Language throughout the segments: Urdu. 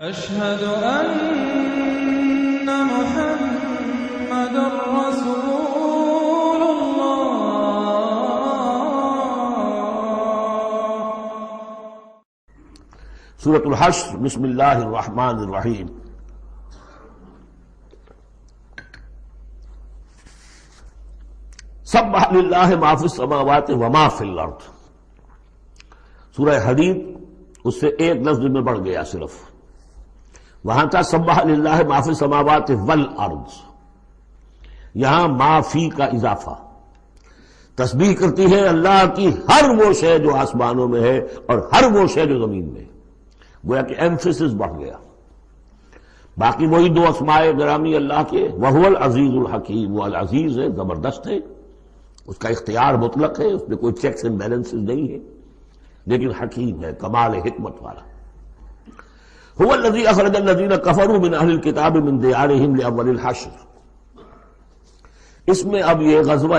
أشهد أن محمد رسول الله۔ سورۃ الحشر، بسم اللہ الرحمن الرحیم۔ سبح للہ ما فی السماوات وما فی الارض۔ سورہ حدید اس سے ایک لفظ میں بڑھ گیا صرف، وہاں تھا سبح للہ ما فی السماوات والارض، یہاں ما فی کا اضافہ، تسبیح کرتی ہے اللہ کی ہر وہ شے جو آسمانوں میں ہے اور ہر وہ شے جو زمین میں ہے، گویا کہ ایمفیسس بڑھ گیا۔ باقی وہی دو اسماء گرامی اللہ کے، وہو العزیز الحکیم، وہ العزیز ہے، زبردست ہے، اس کا اختیار مطلق ہے، اس میں کوئی چیکس اینڈ بیلنسز نہیں ہے، لیکن حکیم ہے، کمال حکمت والا۔ هو الذی اخرج الذین کفروا من اہل الکتاب من دیارہم لاول الحشر۔ اس میں اب یہ غزوہ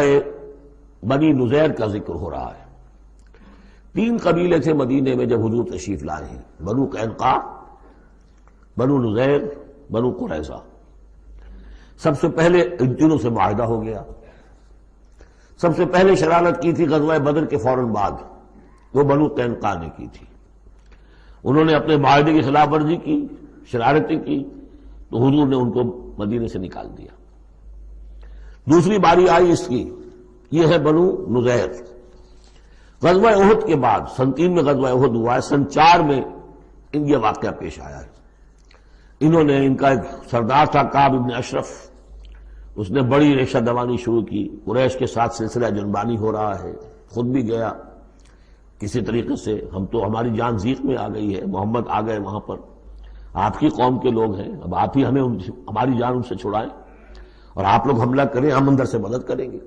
بنی نذیر کا ذکر ہو رہا ہے۔ تین قبیلے تھے مدینے میں جب حضور تشریف لائے ہیں، بنو قینقاع، بنو نذیر، بنو قریظہ۔ سب سے پہلے ان تینوں سے معاہدہ ہو گیا۔ سب سے پہلے شرارت کی تھی غزوہ بدر کے فوراً بعد، وہ بنو قینقاع نے کی تھی۔ انہوں نے اپنے معاہدے کی خلاف ورزی کی، شرارتیں کی، تو حضور نے ان کو مدینے سے نکال دیا۔ دوسری باری آئی اس کی، یہ ہے بنو نذیر۔ غزوہ احد کے بعد، سن 3 میں غزوہ احد ہوا ہے، سن 4 میں یہ واقعہ پیش آیا ہے۔ انہوں نے، ان کا ایک سردار تھا کعب بن اشرف، اس نے بڑی ریشہ دوانی شروع کی، قریش کے ساتھ سلسلہ جنبانی ہو رہا ہے، خود بھی گیا کسی طریقے سے، ہم تو ہماری جان زیق میں آ گئی ہے، محمد آ گئے وہاں پر، آپ کی قوم کے لوگ ہیں، اب آپ ہی ہمیں ہماری جان ان سے چھڑائیں اور آپ لوگ حملہ کریں، ہم اندر سے مدد کریں گے۔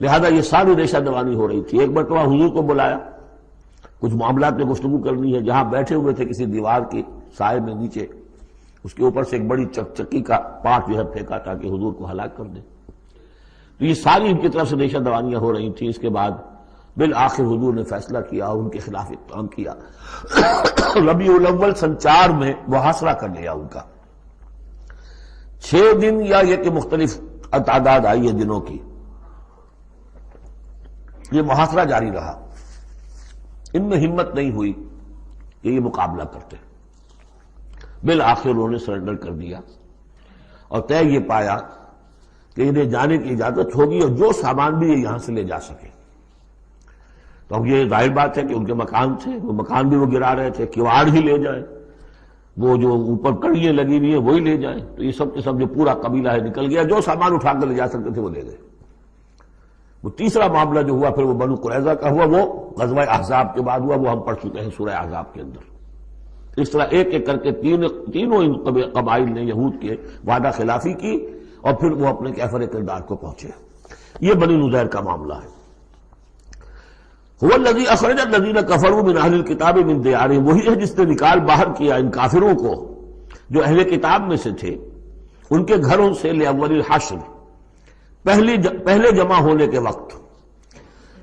لہذا یہ ساری ریشہ دوانی ہو رہی تھی۔ ایک مرتبہ حضور کو بلایا، کچھ معاملات میں گفتگو کرنی ہے، جہاں بیٹھے ہوئے تھے کسی دیوار کے سائے میں نیچے، اس کے اوپر سے ایک بڑی چکی کا پاٹ جو ہے پھینکا تاکہ حضور کو ہلاک کر دے۔ تو یہ ساری ان کی طرف سے ریشہ دوانیاں ہو رہی تھیں۔ اس کے بعد بالآخر حضور نے فیصلہ کیا اور ان کے خلاف اقدام کیا۔ ربیع الاول سن 4 میں محاصرہ کر لیا ان کا۔ 6 دن یا یہ کہ مختلف تعداد آئی ہے دنوں کی، یہ محاصرہ جاری رہا۔ ان میں ہمت نہیں ہوئی کہ یہ مقابلہ کرتے، بالآخر انہوں نے سرنڈر کر دیا اور طے یہ پایا کہ انہیں جانے کی اجازت ہوگی اور جو سامان بھی یہ یہاں سے لے جا سکے۔ تو اب یہ ظاہر بات ہے کہ ان کے مکان تھے، وہ مکان بھی وہ گرا رہے تھے، کواڑ ہی لے جائیں، وہ جو اوپر کڑیاں لگی ہوئی ہیں وہی لے جائیں۔ تو یہ سب کے سب جو پورا قبیلہ ہے نکل گیا، جو سامان اٹھا کر لے جا سکتے تھے وہ لے گئے۔ وہ تیسرا معاملہ جو ہوا پھر وہ بنو قریظہ کا ہوا، وہ غزوہ احزاب کے بعد ہوا، وہ ہم پڑھ چکے ہیں سورہ احزاب کے اندر۔ اس طرح ایک ایک کر کے تینوں ان قبائل نے یہود کے وعدہ خلافی کی اور پھر وہ اپنے کیفر کردار کو پہنچے۔ یہ بنی نذیر کا معاملہ ہے۔ هو الذی اخرج الذین کفروا من اہل الکتاب من دیارہم، وہی ہے جس نے نکال باہر کیا ان کافروں کو جو اہل کتاب میں سے تھے ان کے گھروں سے، لاول الحشر، پہلے جمع ہونے کے وقت۔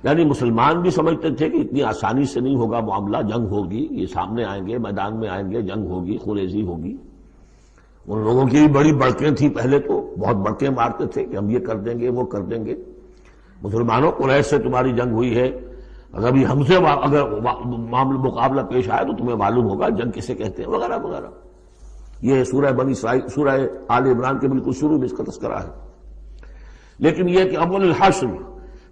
یعنی مسلمان بھی سمجھتے تھے کہ اتنی آسانی سے نہیں ہوگا معاملہ، جنگ ہوگی، یہ سامنے آئیں گے، میدان میں آئیں گے، جنگ ہوگی، خونریزی ہوگی۔ ان لوگوں کی بڑی بڑکیں تھیں، پہلے تو بہت بڑکیں مارتے تھے کہ ہم یہ کر دیں گے، وہ کر دیں گے۔ مسلمانوں، قریش سے تمہاری جنگ ہوئی ہے، اگر ہم سے اگر مقابلہ پیش آئے تو تمہیں معلوم ہوگا جنگ کسے کہتے ہیں، وغیرہ وغیرہ۔ یہ سورہ بنی اسرائیل، سورہ آل عمران کے بالکل شروع میں اس کا تذکرہ ہے۔ لیکن یہ کہ اول الحشر،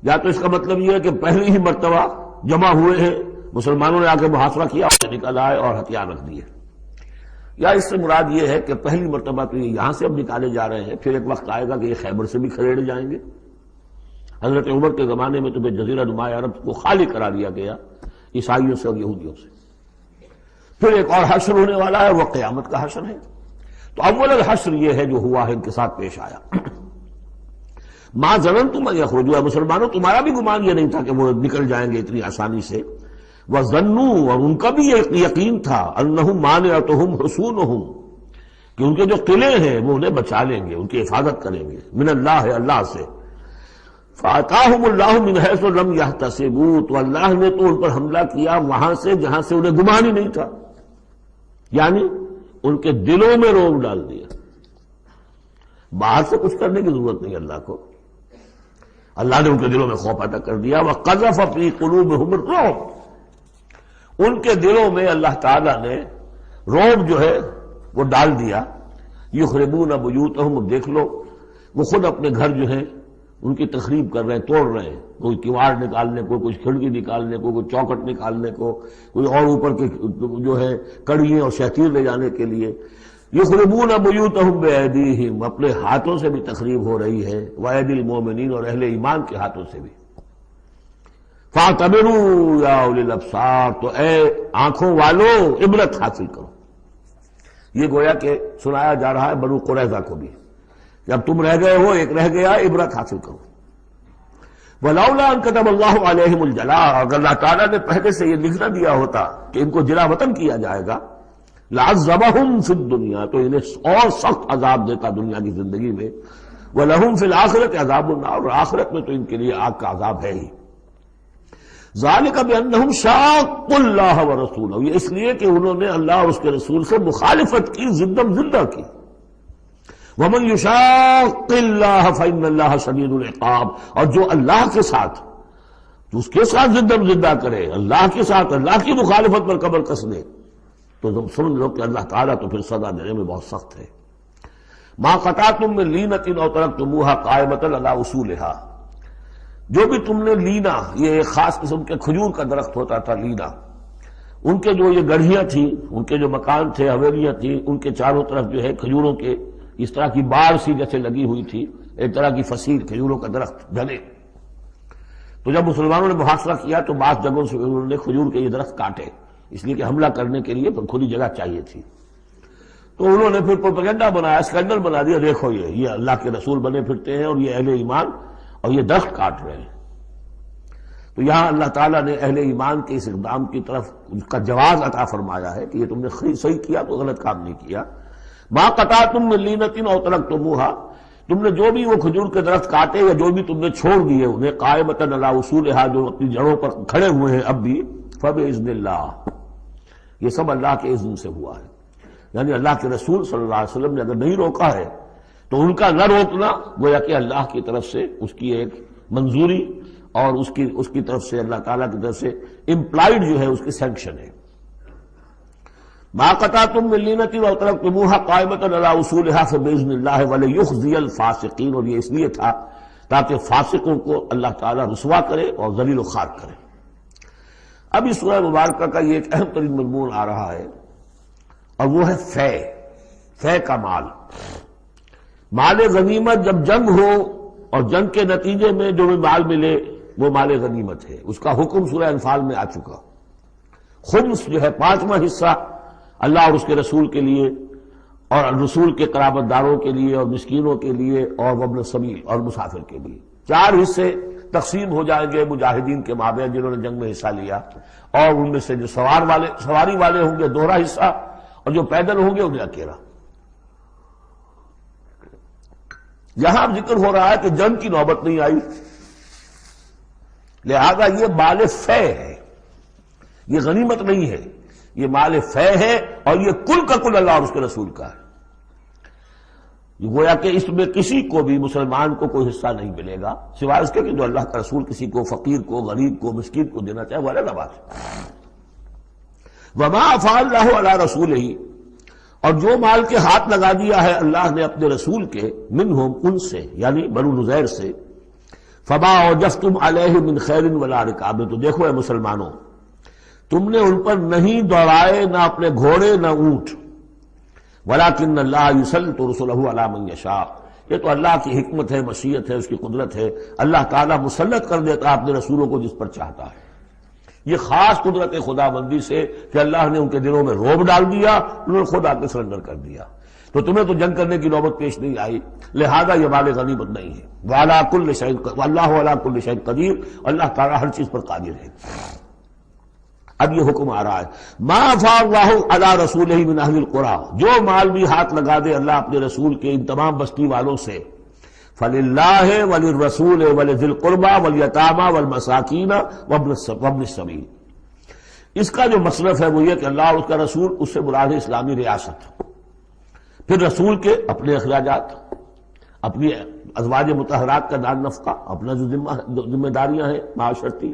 یا تو اس کا مطلب یہ ہے کہ پہلی ہی مرتبہ جمع ہوئے ہیں مسلمانوں نے، آ کے محاصرہ کیا اور نکل آئے اور ہتھیار رکھ دیے، یا اس سے مراد یہ ہے کہ پہلی مرتبہ تو یہ یہاں سے اب نکالے جا رہے ہیں، پھر ایک وقت آئے گا کہ یہ خیبر سے بھی کھڑے جائیں گے۔ حضرت عمر کے زمانے میں تو جزیرہ نما عرب کو خالی کرا دیا گیا عیسائیوں سے اور یہودیوں سے۔ پھر ایک اور حشر ہونے والا ہے، وہ قیامت کا حشر ہے۔ تو اول الحشر یہ ہے جو ہوا ہے، ان کے ساتھ پیش آیا۔ ما ظننتم ان یخرجوا، مسلمانوں تمہارا بھی گمان یہ نہیں تھا کہ وہ نکل جائیں گے اتنی آسانی سے۔ وظنوا، اور ان کا بھی یہ یقین تھا، انہم مانعتہم حصونہم، کہ ان کے جو قلعے ہیں وہ انہیں بچا لیں گے، ان کی حفاظت کریں گے، من اللہ، اللہ سے۔ فَأَتَاهُمُ اللَّهُ مِنْ حَيْثُ لَمْ يَحْتَسِبُوا، تو اللہ نے تو ان پر حملہ کیا وہاں سے جہاں سے انہیں گمان ہی نہیں تھا۔ یعنی ان کے دلوں میں روب ڈال دیا. باہر سے کچھ کرنے کی ضرورت نہیں اللہ کو، اللہ نے ان کے دلوں میں خوف پیدا کر دیا. وَقَذَفَ فِي قُلُوبِهُمُ الرُّعْبَ، ان کے دلوں میں اللہ تعالیٰ نے روب جو ہے وہ ڈال دیا. یخربون بیوتہم، دیکھ لو وہ خود اپنے گھر جو ہے ان کی تخریب کر رہے ہیں، توڑ رہے ہیں، کوئی کیواڑ نکالنے کو، کوئی کھڑکی نکالنے کو، کوئی چوکٹ نکالنے کو، کوئی اور اوپر کے جو ہے کڑیاں اور شتیر لے جانے کے لیے. یخربون بیوتہم بایدیہم، اپنے ہاتھوں سے بھی تخریب ہو رہی ہے، وایدی المومنین، اور اہل ایمان کے ہاتھوں سے بھی. فاعتبروا یا اولی الابصار، تو اے آنکھوں والوں عبرت حاصل کرو. یہ گویا کہ سنایا جا رہا ہے بنو قریظہ کو بھی، جب تم رہ گئے ہو ایک رہ گیا، عبرت حاصل کرو. وَلَوْلَا أَن كَتَبَ اللَّهُ عَلَيْهِمُ الْجَلَاءَ، اگر اللہ تعالیٰ نے پہلے سے یہ لکھ نہ دیا ہوتا کہ ان کو جلا وطن کیا جائے گا، لَعَذَّبَهُمْ فِي الدُّنْيَا، تو انہیں اور سخت عذاب دیتا دنیا کی زندگی میں. وَلَهُمْ فِي الْآخِرَةِ عَذَابُ النَّارِ، اور آخرت میں تو ان کے لیے آگ کا عذاب ہے ہی. ذَلِكَ بِأَنَّهُمْ شَاقُّوا اللَّهَ وَرَسُولَهُ، یہ اس لیے کہ انہوں نے اللہ اور اس کے رسول سے مخالفت کی، زدم زدہ کی. وَمَن يُشَاقِّ اللَّهَ فَإِنَّ اللَّهَ شَدِيدُ الْعِقَابِ، اور جو اللہ کے ساتھ، جو اس کے ساتھ زدم زدہ کرے، اللہ کے ساتھ اللہ کی مخالفت پر کمر کس لے، تو تم سمجھ لو کہ اللہ تعالیٰ تو پھر سزا دینے میں بہت سخت ہے. مَا قَطَعْتُم مِّن لِینَةٍ أَوْ تَرَكْتُمُوهَا قَائِمَةً عَلَىٰ أُصُولِهَا، جو بھی تم نے لینا، یہ ایک خاص قسم کے کھجور کا درخت ہوتا تھا لینا، ان کے جو یہ گڑھیاں تھیں، ان کے جو مکان تھے، حویلیاں تھیں، ان کے چاروں طرف جو ہے کھجوروں کے اس طرح کی بار سی جیسے لگی ہوئی تھی، ایک طرح کی فصیل کھجوروں کا درخت گھنے. تو جب مسلمانوں نے محاصرہ کیا تو بعض جگہوں سے انہوں نے کھجور کے یہ درخت کاٹے، اس لیے کہ حملہ کرنے کے لیے کھلی جگہ چاہیے تھی. تو انہوں نے پھر پروپیگنڈا بنایا، اسکینڈل بنا دیا، دیکھو یہ اللہ کے رسول بنے پھرتے ہیں اور یہ اہل ایمان، اور یہ درخت کاٹ رہے ہیں. تو یہاں اللہ تعالیٰ نے اہل ایمان کے اس اقدام کی طرف اس کا جواز عطا فرمایا ہے کہ یہ تم نے صحیح کیا، تو غلط کام نہیں کیا. مَا قَطَعْتُم مِّن لِینَةٍ أَوْ تَرَكْتُمُوهَا، تم نے جو بھی وہ کھجور کے درخت کاٹے یا جو بھی تم نے چھوڑ دیے انہیں، قائمۃ علی اصولها، جو اپنی جڑوں پر کھڑے ہوئے ہیں اب بھی، فباذن اللہ، یہ سب اللہ کے اذن سے ہوا ہے. یعنی اللہ کے رسول صلی اللہ علیہ وسلم نے اگر نہیں روکا ہے تو ان کا نہ روکنا گویا کہ اللہ کی طرف سے اس کی ایک منظوری اور اس کی طرف سے اللہ تعالیٰ کی طرف سے امپلائڈ جو ہے اس کی سینکشن ہے. مَا قَطَعْتُم مِّن لِینَةٍ أَوْ تَرَكْتُمُوهَا قَائِمَةً عَلَىٰ أُصُولِهَا فَبِإِذْنِ اللَّهِ وَلِيُخْزِيَ الْفَاسِقِينَ، اور یہ اس لیے تھا تاکہ فاسقوں کو اللہ تعالیٰ رسوا کرے اور ذلیل و خوار کرے. اب اس سورہ مبارکہ کا یہ ایک اہم ترین مضمون آ رہا ہے، اور وہ ہے فے کا مال. مال غنیمت، جب جنگ ہو اور جنگ کے نتیجے میں جو بھی مال ملے وہ مال غنیمت ہے. اس کا حکم سورہ انفال میں آ چکا. خمس جو ہے 5واں حصہ اللہ اور اس کے رسول کے لیے اور رسول کے قرابت داروں کے لیے اور مسکینوں کے لیے اور وابن السبیل اور مسافر کے لیے. 4 حصے تقسیم ہو جائیں گے مجاہدین کے مابین جنہوں نے جنگ میں حصہ لیا، اور ان میں سے جو سواری والے ہوں گے 2 حصہ، اور جو پیدل ہوں گے انہیں اکیلا. یہاں ذکر ہو رہا ہے کہ جنگ کی نوبت نہیں آئی، لہذا یہ مال فے ہے، یہ غنیمت نہیں ہے، یہ مال فے ہے، اور یہ کل کا کل اللہ اور اس کے رسول کا ہے. گویا کہ اس میں کسی کو بھی مسلمان کو کوئی حصہ نہیں ملے گا سوائے اس کے کہ جو اللہ کا رسول کسی کو، فقیر کو، غریب کو، مسکین کو دینا چاہے، وہ الگ بات ہے. وما افاء اللہ علی رسولہ، اور جو مال کے ہاتھ لگا دیا ہے اللہ نے اپنے رسول کے، منہم، ان سے، یعنی بنو نذیر سے، فما اوجفتم علیہ من خیر ولا رکاب، تو دیکھو اے مسلمانوں، تم نے ان پر نہیں دوڑائے نہ اپنے گھوڑے نہ اونٹ. ولکن اللہ یسلط رسلہ علی من یشاء، یہ تو اللہ کی حکمت ہے، مشیت ہے، اس کی قدرت ہے. اللہ تعالیٰ مسلط کر دیتا ہے اپنے رسولوں کو جس پر چاہتا ہے. یہ خاص قدرت خدا بندی سے کہ اللہ نے ان کے دلوں میں رعب ڈال دیا، انہوں نے خود آ کے سرنڈر کر دیا. تو تمہیں تو جنگ کرنے کی نوبت پیش نہیں آئی، لہذا یہ مال غنیمت نہیں ہے. وعلی کل شیء، واللہ علی کل شیء قدیر، اللہ تعالیٰ ہر چیز پر قادر ہے. اب یہ حکم آ رہا ہے، ما افاء اللہ علی رسولہ من اہل القری، جو مال بھی ہاتھ لگا دے اللہ اپنے رسول کے ان تمام بستی والوں سے، فللہ وللرسول ولذی القربى والیتامى والمساکین وابن السبیل. اس کا جو مصرف ہے وہ یہ کہ اللہ اور اس کا رسول، اس سے مراد ہے اسلامی ریاست. پھر رسول کے اپنے اخراجات، اپنی ازواج مطہرات کا دان نفقہ، اپنا جو ذمہ داریاں ہیں معاشرتی،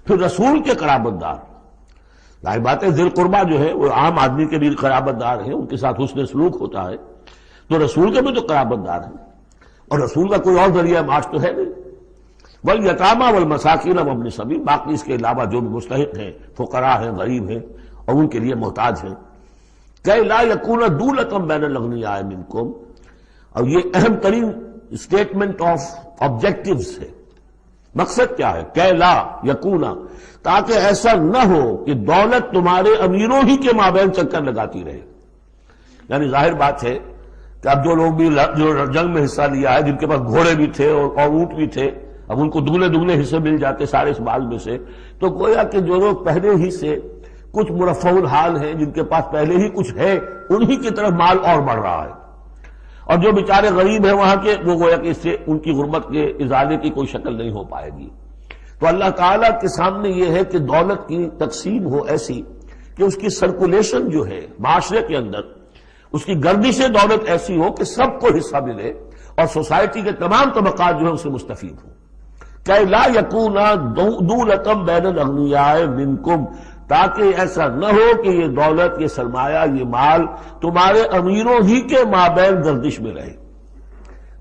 پھر رسول کے قرابت دار. ظاہر بات ہے ذی القربہ جو ہے وہ عام آدمی کے بھی قرابت دار ہیں، ان کے ساتھ حسن سلوک ہوتا ہے، تو رسول کے بھی تو قرابت دار ہیں، اور رسول کا کوئی اور ذریعہ معاش تو ہے نہیں. والیتامی والمساکین وابن السبیل، باقی اس کے علاوہ جو بھی مستحق ہیں، فقراء ہیں، غریب ہیں اور ان کے لیے محتاج ہیں. کہ لا یکون دولۃ بین الاغنیاء منکم، اور یہ اہم ترین اسٹیٹمنٹ آف آبجیکٹیوز ہے. مقصد کیا ہے؟ کہ لا یکون، تاکہ ایسا نہ ہو کہ دولت تمہارے امیروں ہی کے مابین چکر لگاتی رہے. یعنی ظاہر بات ہے کہ اب جو لوگ بھی جو جنگ میں حصہ لیا ہے، جن کے پاس گھوڑے بھی تھے اور اونٹ بھی تھے، اب ان کو دگنے حصے مل جاتے سارے اس مال میں سے، تو گویا کہ جو لوگ پہلے ہی سے کچھ مرفع الحال ہیں، جن کے پاس پہلے ہی کچھ ہے، انہی کی طرف مال اور بڑھ رہا ہے. اور جو بیچارے غریب ہیں وہاں کے، وہ گویا کہ اس سے ان کی غربت کے ازالے کی کوئی شکل نہیں ہو پائے گی. تو اللہ تعالیٰ کے سامنے یہ ہے کہ دولت کی تقسیم ہو ایسی کہ اس کی سرکولیشن جو ہے معاشرے کے اندر، اس کی گردش دولت ایسی ہو کہ سب کو حصہ ملے اور سوسائٹی کے تمام طبقات جو ہے اس سے مستفید ہوں. کہ لا یکون دولۃ بین الاغنیاء منکم، تاکہ ایسا نہ ہو کہ یہ دولت، یہ سرمایہ، یہ مال تمہارے امیروں ہی کے مابین گردش میں رہے.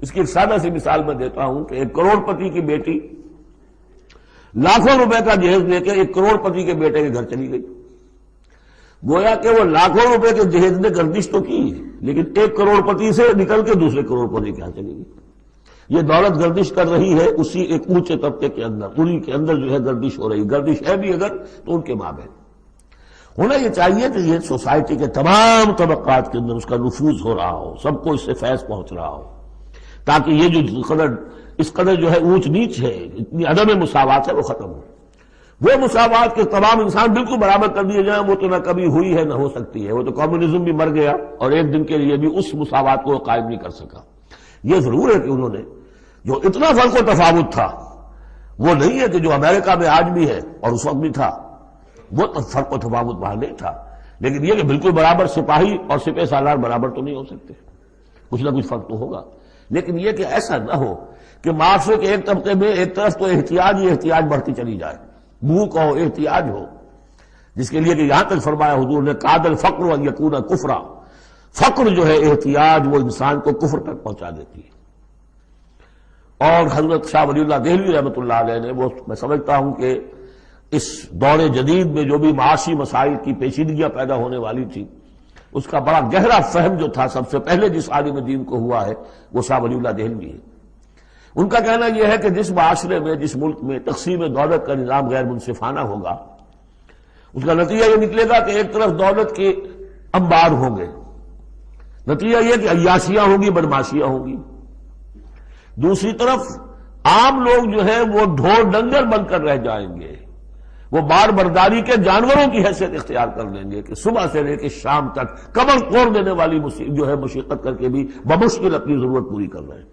اس کی ایک سادہ سی مثال میں دیتا ہوں کہ ایک کروڑ پتی کی بیٹی لاکھوں روپے کا جہیز لے کے ایک کروڑ پتی کے بیٹے کے گھر چلی گئی. گویا کہ وہ لاکھوں روپے کے جہیز نے گردش تو کی، لیکن ایک کروڑ پتی سے نکل کے دوسرے کروڑ پتی کے یہاں چلی گئی. یہ دولت گردش کر رہی ہے اسی ایک اونچے طبقے کے اندر، انہی کے اندر جو ہے گردش ہو رہی. گردش ہے بھی اگر تو ان کے مابین ہونا یہ چاہیے کہ یہ سوسائٹی کے تمام طبقات کے اندر اس کا نفوذ ہو رہا ہو، سب کو اس سے فیض پہنچ رہا ہو، تاکہ یہ جو اس قدر جو ہے اونچ نیچ ہے، اتنی عدم مساوات ہے، وہ ختم ہو. وہ مساوات کے تمام انسان بالکل برابر کر دیے جائیں، وہ تو نہ کبھی ہوئی ہے نہ ہو سکتی ہے. وہ تو کمیونزم بھی مر گیا اور ایک دن کے لیے بھی اس مساوات کو قائم نہیں کر سکا. یہ ضرور ہے کہ انہوں نے جو اتنا فرق و تفاوت تھا، وہ نہیں ہے کہ جو امریکہ میں آج بھی ہے اور اس وقت بھی تھا، وہ فرق و تفاوت وہاں نہیں تھا. لیکن یہ کہ بالکل برابر سپاہی اور سپہ سالار برابر تو نہیں ہو سکتے، کچھ نہ کچھ فرق تو ہوگا. لیکن یہ کہ ایسا نہ ہو کہ معاشرے کے ایک طبقے میں ایک طرف تو احتیاج ہی احتیاج بڑھتی چلی جائے، بھوک ہو، احتیاج ہو، جس کے لیے کہ یہاں تک فرمایا حضور نے کاد الفقر ان یکون کفرا، فقر جو ہے احتیاج وہ انسان کو کفر تک پہنچا دیتی ہے. اور حضرت شاہ ولی اللہ دہلوی رحمۃ اللہ علیہ نے، وہ میں سمجھتا ہوں کہ اس دور جدید میں جو بھی معاشی مسائل کی پیچیدگیاں پیدا ہونے والی تھی، اس کا بڑا گہرا فہم جو تھا سب سے پہلے جس عالم دین کو ہوا ہے وہ شاہ ولی اللہ دہلوی ہے. ان کا کہنا یہ ہے کہ جس معاشرے میں، جس ملک میں تقسیم دولت کا نظام غیر منصفانہ ہوگا، اس کا نتیجہ یہ نکلے گا کہ ایک طرف دولت کے انبار ہوں گے، نتیجہ یہ کہ عیاشیاں ہوں گی، بدماشیاں ہوں گی. دوسری طرف عام لوگ جو ہے وہ ڈھور ڈنگر بن کر رہ جائیں گے، وہ بار برداری کے جانوروں کی حیثیت اختیار کر لیں گے کہ صبح سے لے کے شام تک کمر توڑ دینے والی جو ہے مشقت کر کے بھی بمشکل اپنی ضرورت پوری کر رہے ہیں.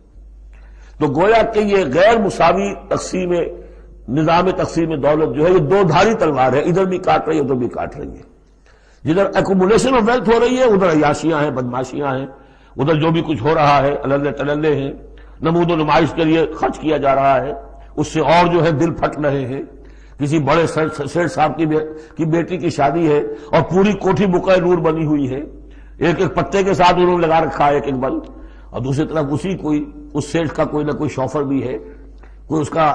تو گویا کہ یہ غیر مساوی نظام تقسیم دولت جو ہے یہ دو دھاری تلوار ہے، ادھر بھی کاٹ رہی ہے ادھر بھی کاٹ رہی ہے. جدھر ایکومولیشن آف ویلتھ ہو رہی ہے ادھر عیاشیاں ہیں، بدماشیاں ہیں، ادھر جو بھی کچھ ہو رہا ہے اللے تللے ہیں، نمود و نمائش کے لیے خرچ کیا جا رہا ہے، اس سے اور جو ہے دل پھٹ رہے ہیں. کسی بڑے سیٹ صاحب کی بیٹی کی شادی ہے اور پوری کوٹھی بقع نور بنی ہوئی ہے، ایک ایک پتے کے ساتھ انہوں نے لگا رکھا ہے ایک ایک بل، اور دوسری طرف اس سیٹ کا کوئی نہ کوئی شوفر بھی ہے، کوئی اس کا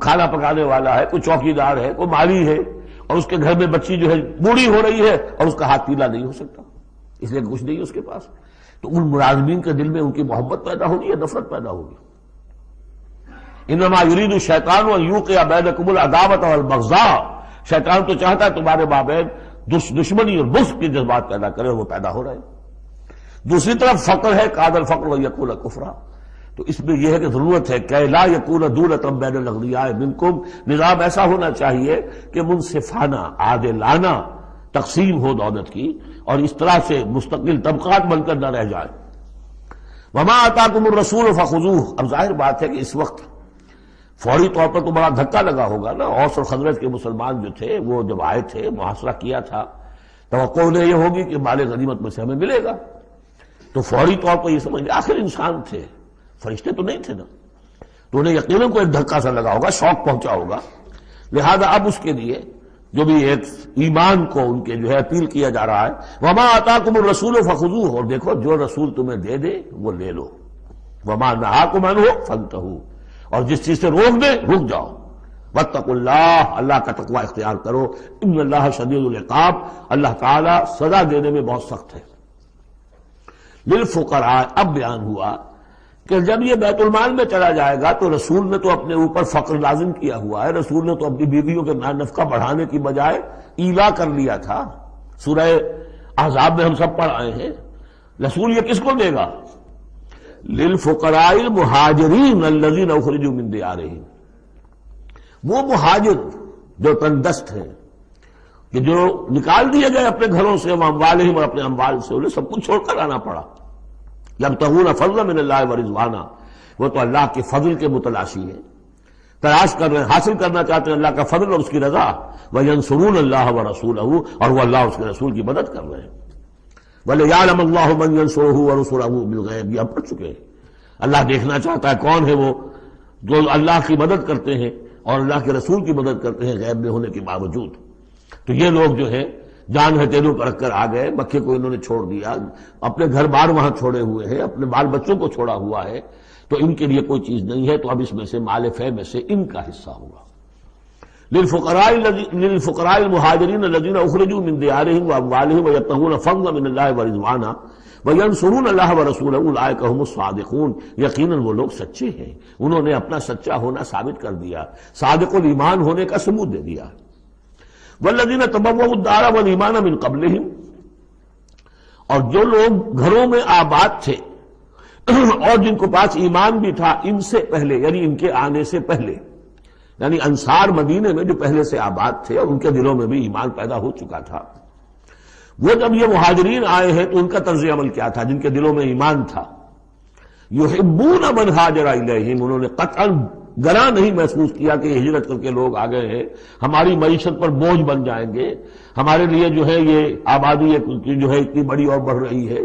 کھانا پکانے والا ہے، کوئی چوکیدار ہے، کوئی مالی ہے، اور اس کے گھر میں بچی جو ہے بوڑھی ہو رہی ہے اور اس کا ہاتھ پیلا نہیں ہو سکتا اس لیے کچھ نہیں ہے اس کے پاس. تو ان ملازمین کے دل میں ان کی محبت پیدا ہوگی یا نفرت پیدا ہوگی؟ انما یرید الشیطان ان یوقع بینکم العداوۃ والبغضاء، شیطان تو چاہتا ہے تمہارے مابین دشمنی اور بغض کے جذبات پیدا کرے، وہ پیدا ہو رہے ہیں. دوسری طرف فقر ہے، کاد الفقر ویکون کفرا. تو اس میں یہ ہے کہ ضرورت ہے کہ لا یکون دولۃ بین الاغنیاء منکم، نظام ایسا ہونا چاہیے کہ منصفانہ، عادلانہ تقسیم ہو دولت کی، اور اس طرح سے مستقل طبقات بن کر نہ رہ جائے. وما آتاکم الرسول فخذوہ. اب ظاہر بات ہے کہ اس وقت فوری طور پر تو بڑا دھکا لگا ہوگا نا. اوس اور خزرج کے مسلمان جو تھے وہ جب آئے تھے، محاصرہ کیا تھا، توقع انہیں یہ ہوگی کہ مال غنیمت میں سے ہمیں ملے گا. تو فوری طور پر یہ سمجھ لیا آخر انسان تھے، فرشتے تو نہیں تھے نا، تو انہیں یقیناً کوئی دھکا سا لگا ہوگا، شوق پہنچا ہوگا، لہذا اب اس کے لیے جو بھی ایک ایمان کو ان کے جو ہے اپیل کیا جا رہا ہے، وما آتاکم الرسول فخذوہ، اور دیکھو جو رسول تمہیں دے دے وہ لے لو، وما نہاکم عنہ فانتہوا، اور جس چیز سے روک دے رک جاؤ، واتقوا اللہ، اللہ کا تقوی اختیار کرو، ان اللہ شدید العقاب، اللہ تعالی سزا دینے میں بہت سخت ہے۔ للفقراء، اب بیان ہوا کہ جب یہ بیت المال میں چلا جائے گا تو رسول نے تو اپنے اوپر فقر لازم کیا ہوا ہے، رسول نے تو اپنی بیویوں کے نفقہ بڑھانے کی بجائے ایلا کر لیا تھا، سورہ احزاب میں ہم سب پڑھ آئے ہیں۔ رسول یہ کس کو دے گا؟ للفقراء المہاجرین الذین اخرجوا من دیارہم، وہ مہاجر جو تندست ہیں، کہ جو نکال دیے گئے اپنے گھروں سے، اموالہم، اور اپنے اموال سے، انہیں سب کچھ چھوڑ کر آنا پڑا، یبتغون فضلا من اللہ ورضوانا، وہ تو اللہ کے فضل کے متلاشی ہیں، تلاش کر رہے ہیں، حاصل کرنا چاہتے ہیں اللہ کا فضل اور اس کی رضا، وینصرون اللہ ورسولہ، اور وہ اللہ اس کے رسول کی مدد کر رہے ہیں، وَلِيَعْلَمَ اللَّهُ مَنْ يَنصُرُهُ وَرُسُلَهُ بِالْغَيْبِ، یہ ہم پڑھ چکے ہیں۔ اللہ دیکھنا چاہتا ہے کون ہے وہ جو اللہ کی مدد کرتے ہیں اور اللہ کے رسول کی مدد کرتے ہیں غیب میں ہونے کے باوجود۔ تو یہ لوگ جو ہے جان ہتھیلیوں پر رکھ کر آ گئے، مکے کو انہوں نے چھوڑ دیا، اپنے گھر بار وہاں چھوڑے ہوئے ہیں، اپنے بال بچوں کو چھوڑا ہوا ہے، تو ان کے لیے کوئی چیز نہیں ہے، تو اب اس میں سے مال فے میں سے ان کا حصہ ہوگا۔ للفقراء المہاجرین الذین اخرجوا من دیارہم واموالہم ویبتغون فضلا من اللہ ورضوانا وینصرون اللہ ورسولہ اولئک هم الصادقون، یقیناً وہ لوگ سچے ہیں، انہوں نے اپنا سچا ہونا ثابت کر دیا، صادق الایمان ہونے کا ثبوت دے دیا۔ والذین تبوؤا الدار والایمان من قبلہم، اور جو لوگ گھروں میں آباد تھے اور جن کو پاس ایمان بھی تھا ان سے پہلے، یعنی ان کے آنے سے پہلے، یعنی انصار مدینے میں جو پہلے سے آباد تھے اور ان کے دلوں میں بھی ایمان پیدا ہو چکا تھا، وہ جب یہ مہاجرین آئے ہیں تو ان کا طرز عمل کیا تھا؟ جن کے دلوں میں ایمان تھا، یحبون من ہاجر الیہم، انہوں نے قطعاً گراں نہیں محسوس کیا کہ یہ ہجرت کر کے لوگ آ گئے ہیں، ہماری معیشت پر بوجھ بن جائیں گے، ہمارے لیے جو ہے یہ آبادی جو ہے اتنی بڑی اور بڑھ رہی ہے،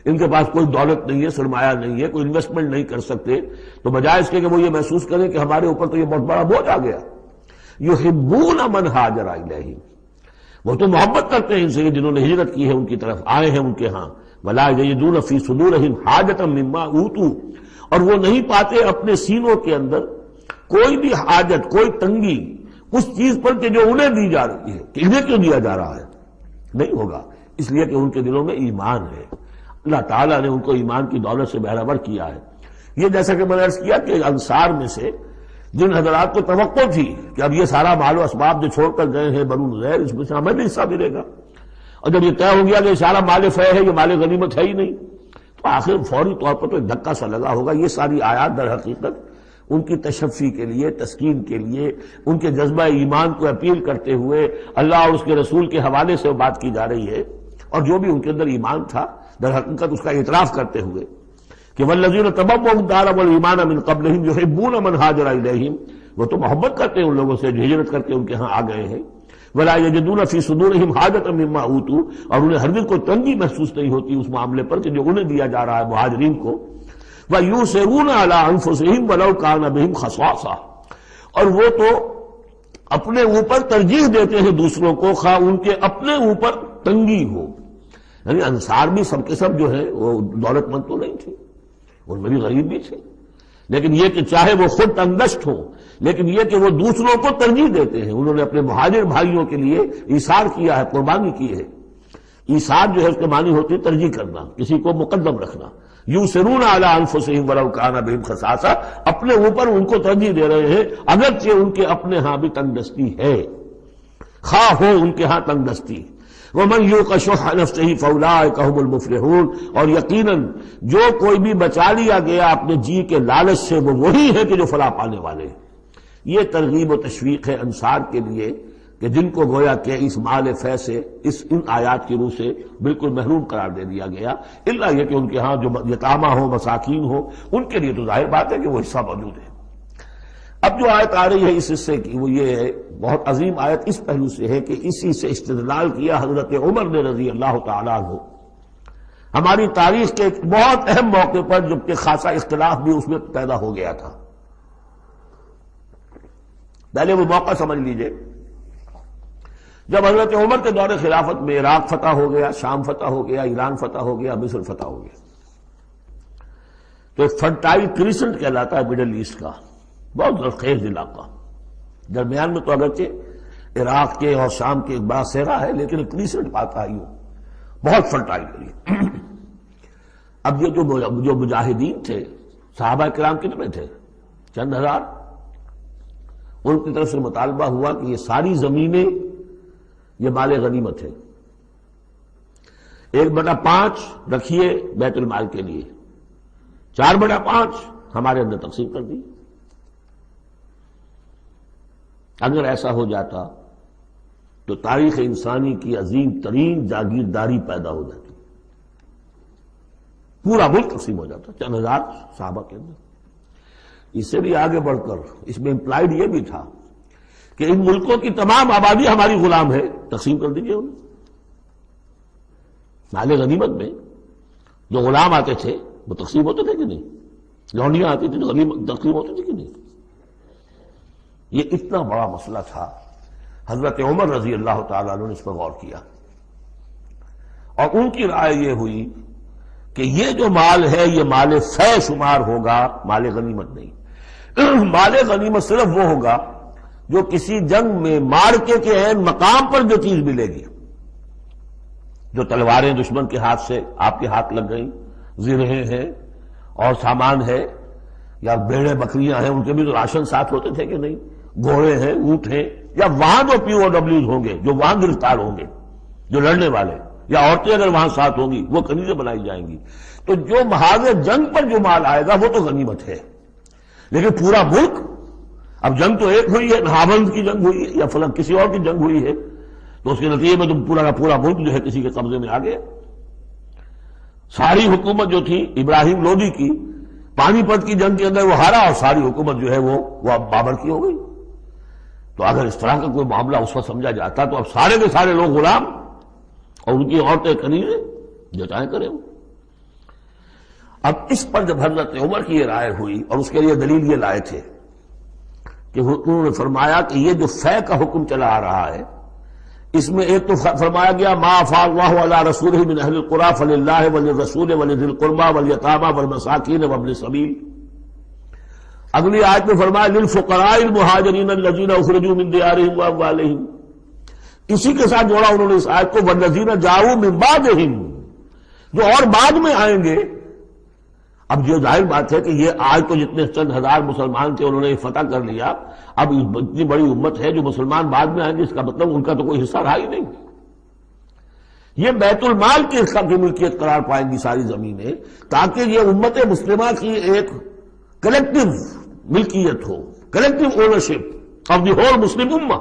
ان کے پاس کوئی دولت نہیں ہے، سرمایہ نہیں ہے، کوئی انویسٹمنٹ نہیں کر سکتے، تو بجائے اس کے کہ وہ یہ محسوس کریں کہ ہمارے اوپر تو یہ بہت بڑا بوجھ آ گیا، یحبون من ہاجر الیہم، وہ تو محبت کرتے ہیں ان سے جنہوں نے ہجرت کی ہے، ان کی طرف آئے ہیں ان کے ہاں، ولا یجدون فی صدورہم حاجۃ مما اوتوا، اور وہ نہیں پاتے اپنے سینوں کے اندر کوئی بھی حاجت، کوئی تنگی اس چیز پر کہ جو انہیں دی جا رہی ہے، کہ انہیں کیوں دیا جا رہا ہے، نہیں ہوگا، اس لیے کہ ان کے دلوں میں ایمان ہے، اللہ تعالیٰ نے ان کو ایمان کی دولت سے بہرہور کیا ہے۔ یہ جیسا کہ میں نے عرض کیا کہ انصار میں سے جن حضرات کو توقع تھی کہ اب یہ سارا مال و اسباب جو چھوڑ کر گئے ہیں بنو نذیر، اس میں سے ہمیں بھی حصہ ملے گا، اور جب یہ طے ہو گیا کہ یہ سارا مال فے ہے، یہ مال غنیمت ہے ہی نہیں، تو آخر فوری طور پر تو ایک دھکا سا لگا ہوگا۔ یہ ساری آیات در حقیقت ان کی تشفی کے لیے، تسکین کے لیے، ان کے جذبہ ایمان کو اپیل کرتے ہوئے اللہ اور اس کے رسول کے حوالے سے بات کی جا رہی ہے، اور جو بھی ان کے اندر ایمان تھا در حقیقت اس کا اعتراف کرتے ہوئے کہ والذین تبوؤا الدار والایمان من قبلہم یحبون من ہاجر الیہم، وہ تو محبت کرتے ہیں ان لوگوں سے جو ہجرت کر کے ان کے ہاں آ گئے ہیں، ولا یجدون فی صدورہم حاجۃ مما اوتوا، اور انہیں ہرگز کوئی تنگی محسوس نہیں ہوتی اس معاملے پر کہ جو انہیں دیا جا رہا ہے مہاجرین کو، وَيُؤْثِرُونَ عَلَىٰ أَنفُسِهِمْ وَلَوْ كَانَ بِهِمْ خَصَاصَةٌ، اور وہ تو اپنے اوپر ترجیح دیتے ہیں دوسروں کو خواہ ان کے اپنے اوپر تنگی ہو، یعنی انصار بھی سب کے سب جو ہے وہ دولت مند تو نہیں تھے، ان میں بھی غریب بھی تھے، لیکن یہ کہ چاہے وہ خود تنگدست ہوں، لیکن یہ کہ وہ دوسروں کو ترجیح دیتے ہیں، انہوں نے اپنے مہاجر بھائیوں کے لیے ایثار کیا ہے، قربانی کی ہے۔ ایثار جو ہے اس کے معنی ہوتی ہے ترجیح کرنا، کسی کو مقدم رکھنا۔ یؤثرون علی انفسہم ولو کان بہم خصاصہ، اپنے اوپر ان کو ترجیح دے رہے ہیں اگرچہ ان کے اپنے ہاں بھی تنگ دستی ہے، خواہ ہو ان کے ہاں تنگ دستی۔ ومن یوق شح نفسہ فاولئک هم المفلحون، اور یقیناً جو کوئی بھی بچا لیا گیا اپنے جی کے لالچ سے وہ وہی ہے کہ جو فلاح پانے والے ہیں۔ یہ ترغیب و تشویق ہے انصار کے لیے کہ جن کو گویا کہ اس مال فے سے ان آیات کی روح سے بالکل محروم قرار دے دیا گیا، الا یہ کہ ان کے ہاں جو یتامہ ہو، مساکین ہو، ان کے لیے تو ظاہر بات ہے کہ وہ حصہ موجود ہے۔ اب جو آیت آ رہی ہے اس حصے کی وہ یہ ہے، بہت عظیم آیت اس پہلو سے ہے کہ اسی سے استدلال کیا حضرت عمر نے رضی اللہ تعالیٰ عنہ ہماری تاریخ کے ایک بہت اہم موقع پر جبکہ خاصا اختلاف بھی اس میں پیدا ہو گیا تھا. پہلے وہ موقع سمجھ لیجئے جب حضرت عمر کے دور خلافت میں عراق فتح ہو گیا، شام فتح ہو گیا، ایران فتح ہو گیا، مصر فتح ہو گیا. تو ایک فرٹائل کریسنٹ کہلاتا ہے مڈل ایسٹ کا، بہت زرخیز علاقہ. درمیان میں تو اگرچہ عراق کے اور شام کے ایک بڑا صحرا ہے، لیکن ایک کریسنٹ پاتا ہے، بہت فرٹائل ایریا. اب یہ جو مجاہدین تھے، صحابہ کرام کتنے تھے؟ چند ہزار. ان کی طرف سے مطالبہ ہوا کہ یہ ساری زمینیں یہ مال غنیمت ہے، 1/5 رکھیے بیت المال کے لیے، 4/5 ہمارے اندر تقسیم کر دی. اگر ایسا ہو جاتا تو تاریخ انسانی کی عظیم ترین جاگیرداری پیدا ہو جاتی، پورا ملک تقسیم ہو جاتا چند ہزار صحابہ کے اندر. اس سے بھی آگے بڑھ کر اس میں امپلائڈ یہ بھی تھا کہ ان ملکوں کی تمام آبادی ہماری غلام ہے، تقسیم کر دیجیے انہیں. مال غنیمت میں جو غلام آتے تھے وہ تقسیم ہوتے تھے کہ نہیں؟ لونڈیاں آتی تھی تو غنیمت تقسیم ہوتی تھی کہ نہیں؟ یہ اتنا بڑا مسئلہ تھا. حضرت عمر رضی اللہ تعالیٰ عنہ نے اس پر غور کیا اور ان کی رائے یہ ہوئی کہ یہ جو مال ہے یہ مال فے شمار ہوگا، مال غنیمت نہیں. مال غنیمت صرف وہ ہوگا جو کسی جنگ میں مارکے کے عین مقام پر جو چیز ملے گی، جو تلواریں دشمن کے ہاتھ سے آپ کے ہاتھ لگ گئیں، زرہیں ہیں اور سامان ہے، یا بیڑے بکریاں ہیں، ان کے بھی تو راشن ساتھ ہوتے تھے کہ نہیں، گھوڑے ہیں، اونٹ ہیں، یا وہاں جو پی او ڈبلیوز ہوں گے جو وہاں گرفتار ہوں گے، جو لڑنے والے، یا عورتیں اگر وہاں ساتھ ہوں گی وہ کنیزیں بنائی جائیں گی. تو جو محاذ جنگ پر جو مال آئے گا وہ تو غنیمت ہے. لیکن پورا ملک، اب جنگ تو ایک ہوئی ہے، نہاوند کی جنگ ہوئی ہے یا فلاں کسی اور کی جنگ ہوئی ہے، تو اس کے نتیجے میں تو پورا کا پورا ملک جو ہے کسی کے قبضے میں آ گیا. ساری حکومت جو تھی ابراہیم لودھی کی، پانی پت کی جنگ کے اندر وہ ہارا اور ساری حکومت جو ہے وہ اب بابر کی ہو گئی. تو اگر اس طرح کا کوئی معاملہ اس وقت سمجھا جاتا تو اب سارے کے سارے لوگ غلام اور ان کی عورتیں کنیزیں، جو چاہیں کریں. اب اس پر جب حضرت عمر کی یہ رائے ہوئی اور اس کے لیے دلیل یہ لائے تھے کہ انہوں نے فرمایا کہ یہ جو فے کا حکم چلا آ رہا ہے اس میں ایک تو فرمایا گیا ما افاء اللہ علی رسولہ من اہل القری فللہ وللرسول ولذی القربى والیتامى والمساکین وابن السبیل. اگلی آیت میں فرمایا للفقراء المہاجرین الذین اخرجوا من دیارہم واموالہم. اسی کے ساتھ جوڑا انہوں نے اس آیت کو والذین جاؤوا من بعدہم، جو اور بعد میں آئیں گے. اب جو ظاہر بات ہے کہ یہ آج تو جتنے چند ہزار مسلمان تھے انہوں نے فتح کر لیا، اب اتنی بڑی امت ہے جو مسلمان بعد میں آئیں گے، اس کا مطلب ان کا تو کوئی حصہ رہا ہی نہیں. یہ بیت المال کے حصہ کی ملکیت قرار پائیں گی ساری زمینیں، تاکہ یہ امت مسلمہ کی ایک کلیکٹو ملکیت ہو، collective ownership of the whole مسلم امہ،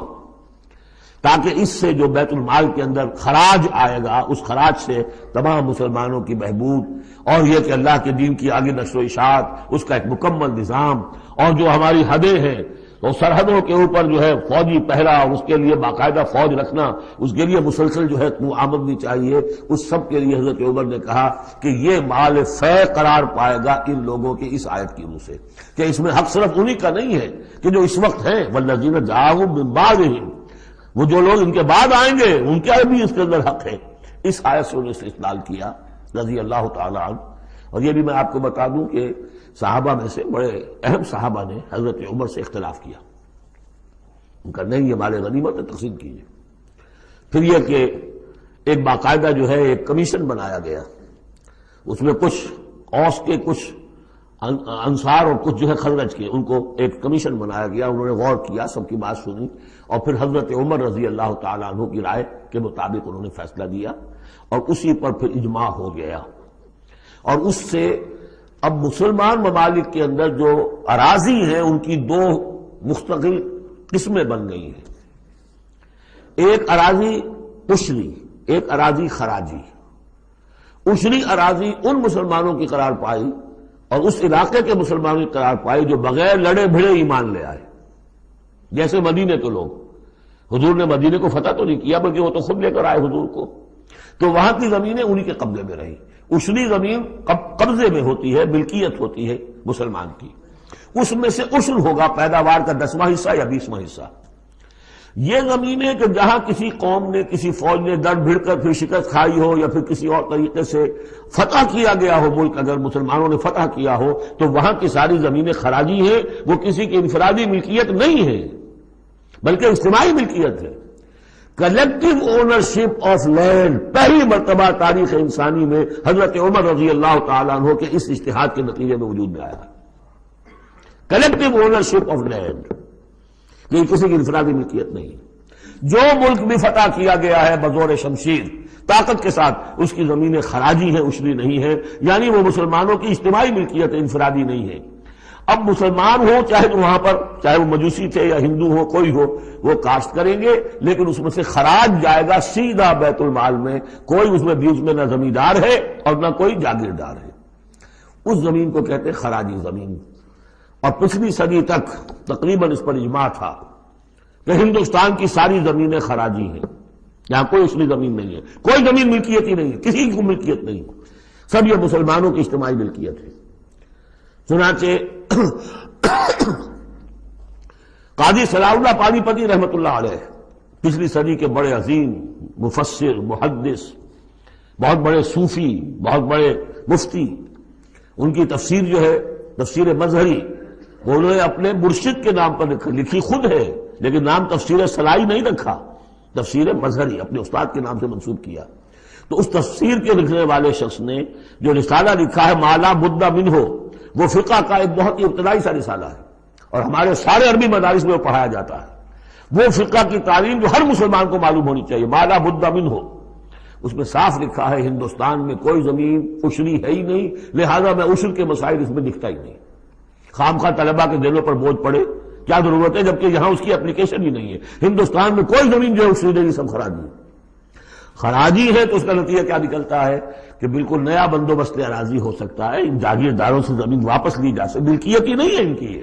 تاکہ اس سے جو بیت المال کے اندر خراج آئے گا اس خراج سے تمام مسلمانوں کی بہبود، اور یہ کہ اللہ کے دین کی آگے نشر و اشاعت، اس کا ایک مکمل نظام، اور جو ہماری حدیں ہیں تو سرحدوں کے اوپر جو ہے فوجی پہرا، اور اس کے لیے باقاعدہ فوج رکھنا، اس کے لیے مسلسل جو ہے آمدنی چاہیے، اس سب کے لیے حضرت عمر نے کہا کہ یہ مال فے قرار پائے گا ان لوگوں کی اس آیت کی روح سے، کہ اس میں حق صرف انہی کا نہیں ہے کہ جو اس وقت ہیں، والذین جاؤوا من بعدہم، وہ جو لوگ ان کے بعد آئیں گے ان کا بھی اس کے اندر حق ہے. اس آیت سے انہوں نے استدلال کیا رضی اللہ تعالی عنہ. اور یہ بھی میں آپ کو بتا دوں کہ صحابہ میں سے بڑے اہم صحابہ نے حضرت عمر سے اختلاف کیا، ان کا نہیں یہ مال غنیمت ہے تقسیم کیجیے. پھر یہ کہ ایک باقاعدہ جو ہے ایک کمیشن بنایا گیا، اس میں کچھ اوس کے، کچھ انصار اور کچھ جو ہے خزرج کے، ان کو ایک کمیشن بنایا گیا. انہوں نے غور کیا، سب کی بات سنی، اور پھر حضرت عمر رضی اللہ تعالیٰ عنہ کی رائے کے مطابق انہوں نے فیصلہ دیا، اور اسی پر پھر اجماع ہو گیا. اور اس سے اب مسلمان ممالک کے اندر جو اراضی ہیں ان کی دو مستقل قسمیں بن گئی ہیں، ایک اراضی عشری، ایک اراضی خراجی. عشری اراضی ان مسلمانوں کی قرار پائی اور اس علاقے کے مسلمانوں کی قرار پائی جو بغیر لڑے بھڑے ایمان لے آئے. جیسے مدینے کے لوگ، حضور نے مدینے کو فتح تو نہیں کیا بلکہ وہ تو خود لے کر آئے حضور کو، تو وہاں کی زمینیں انہی کے قبضے میں رہی. عشری زمین قبضے میں ہوتی ہے، ملکیت ہوتی ہے مسلمان کی، اس میں سے عشر ہوگا پیداوار کا 10واں حصہ یا 20واں حصہ۔ یہ زمینیں کہ جہاں کسی قوم نے، کسی فوج نے ڈٹ بھڑ کر پھر شکست کھائی ہو یا پھر کسی اور طریقے سے فتح کیا گیا ہو ملک، اگر مسلمانوں نے فتح کیا ہو تو وہاں کی ساری زمینیں خراجی ہیں، وہ کسی کی انفرادی ملکیت نہیں ہے بلکہ اجتماعی ملکیت ہے۔ کلیکٹو اونرشپ آف لینڈ پہلی مرتبہ تاریخ انسانی میں حضرت عمر رضی اللہ تعالیٰ عنہ کے اس اجتہاد کے نتیجے میں وجود میں آیا۔ کلیکٹو اونرشپ آف لینڈ، یہ کسی کی انفرادی ملکیت نہیں۔ جو ملک بھی فتح کیا گیا ہے بزور شمشیر طاقت کے ساتھ، اس کی زمینیں خراجی ہیں، عشری نہیں ہے، یعنی وہ مسلمانوں کی اجتماعی ملکیت ہے، انفرادی نہیں ہے۔ اب مسلمان ہو چاہے تو وہاں پر، چاہے وہ مجوسی تھے یا ہندو ہو، کوئی ہو، وہ کاشت کریں گے، لیکن اس میں سے خراج جائے گا سیدھا بیت المال میں، کوئی اس میں بیچ میں نہ زمیندار ہے اور نہ کوئی جاگیردار ہے۔ اس زمین کو کہتے ہیں خراجی زمین۔ اور پچھلی صدی تک تقریباً اس پر اجماع تھا کہ ہندوستان کی ساری زمینیں خراجی ہیں، یہاں کوئی اصلی زمین نہیں ہے، کوئی زمین ملکیت ہی نہیں ہے، کسی کی ملکیت نہیں، سب یہ مسلمانوں کی اجتماعی ملکیت ہے۔ چنانچہ قاضی صلاح اللہ پانی پتی رحمۃ اللہ علیہ پچھلی صدی کے بڑے عظیم مفسر، محدث، بہت بڑے صوفی، بہت بڑے مفتی، ان کی تفسیر جو ہے تفسیر مظہری، وہ انہوں نے اپنے مرشد کے نام پر لکھی خود ہے، لیکن نام تفسیر صلاحی نہیں رکھا، تفسیر مظہری اپنے استاد کے نام سے منسوب کیا۔ تو اس تفسیر کے لکھنے والے شخص نے جو رسالہ لکھا ہے مالا بدھ منہ، وہ فقہ کا ایک بہت ہی ابتدائی سا رسالہ ہے، اور ہمارے سارے عربی مدارس میں وہ پڑھایا جاتا ہے۔ وہ فقہ کی تعلیم جو ہر مسلمان کو معلوم ہونی چاہیے، مالا بدھ منہ، اس میں صاف لکھا ہے ہندوستان میں کوئی زمین عشری ہے ہی نہیں، لہذا میں عشر کے مسائل اس میں دکھتا ہی نہیں۔ خام خواہ طلبہ کے دلوں پر بوجھ پڑے، کیا ضرورت ہے، جبکہ یہاں اس کی اپلیکیشن ہی نہیں ہے۔ ہندوستان میں کوئی زمین جو ہے عشری نہیں، سب خراجی ہے۔ خراجی ہے تو اس کا نتیجہ کیا نکلتا ہے کہ بالکل نیا بندوبست اراضی ہو سکتا ہے، ان جاگیرداروں سے زمین واپس لی جا سکتی، ملکیت ہی نہیں ہے ان کی۔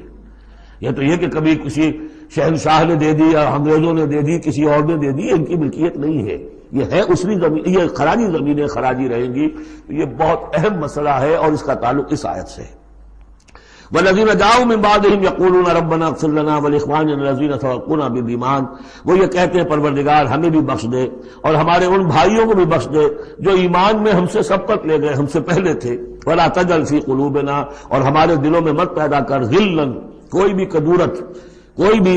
یہ تو یہ کہ کبھی کسی شہنشاہ نے دے دی یا انگریزوں نے دے دی، کسی اور نے دے دی، ان کی ملکیت نہیں ہے، یہ ہے عشری زمین، یہ خراجی زمینیں خراجی رہیں گی۔ یہ بہت اہم مسئلہ ہے اور اس کا تعلق اس آیت سے ہے۔ والذین جاؤوا من بعدهم یقولون ربنا اغفر لنا ولاخواننا الذین سبقونا بالایمان، وہ یہ کہتے ہیں پروردگار ہمیں بھی بخش دے اور ہمارے ان بھائیوں کو بھی بخش دے جو ایمان میں ہم سے سبقت لے گئے، ہم سے پہلے تھے۔ ولا تجعل فی قلوبنا، اور ہمارے دلوں میں مت پیدا کر غلا، کوئی بھی کدورت، کوئی بھی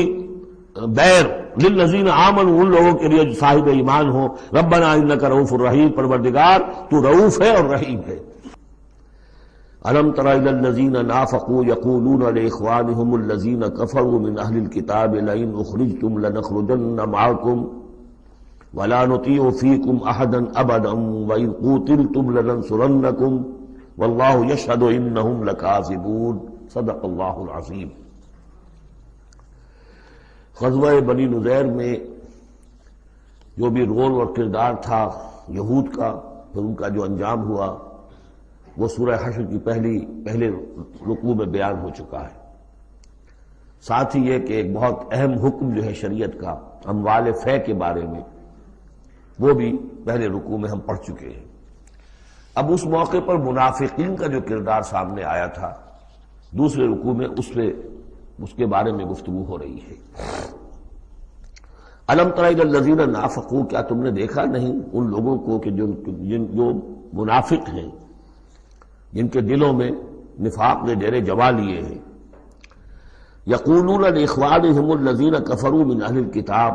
بیر، للذین آمنوا، ان لوگوں کے لیے جو صاحب ایمان ہو۔ ربنا انک رؤوف الرحیم، پروردگار تو رؤوف ہے اور رحیم ہے۔ أَلَمْ تَرَ إِلَى الَّذِينَ نَافَقُوا يَقُولُونَ لِإِخْوَانِهُمُ الَّذِينَ كَفَرُوا مِنْ أَهْلِ الْكِتَابِ لَئِنْ أُخْرِجْتُمْ لَنَخْرُجَنَّ مَعَكُمْ وَلَا نُطِيعُ فِيكُمْ أَحَدًا أَبَدًا وَإِنْ قُوتِلْتُمْ لَنَنْصُرَنَّكُمْ وَاللَّهُ يَشْهَدُ إِنَّهُمْ لَكَاذِبُونَ۔ صدق اللہ العظیم۔ غزوہ بنی نذیر میں جو بھی رول اور کردار تھا یہود کا، پھر ان کا جو انجام ہوا، وہ سورہ حشر کی پہلے رکوع میں بیان ہو چکا ہے۔ ساتھ ہی یہ کہ ایک بہت اہم حکم جو ہے شریعت کا اموال فے کے بارے میں، وہ بھی پہلے رکوع میں ہم پڑھ چکے ہیں۔ اب اس موقع پر منافقین کا جو کردار سامنے آیا تھا، دوسرے رکوع میں اس کے بارے میں گفتگو ہو رہی ہے۔ الم تر الی الذین نافقوا، کیا تم نے دیکھا نہیں ان لوگوں کو کہ جو منافق ہیں، جن کے دلوں میں نفاق نے ڈیرے جما لیے ہیں۔ یقولون لاخوانہم الذین کفروا من اہل الکتاب،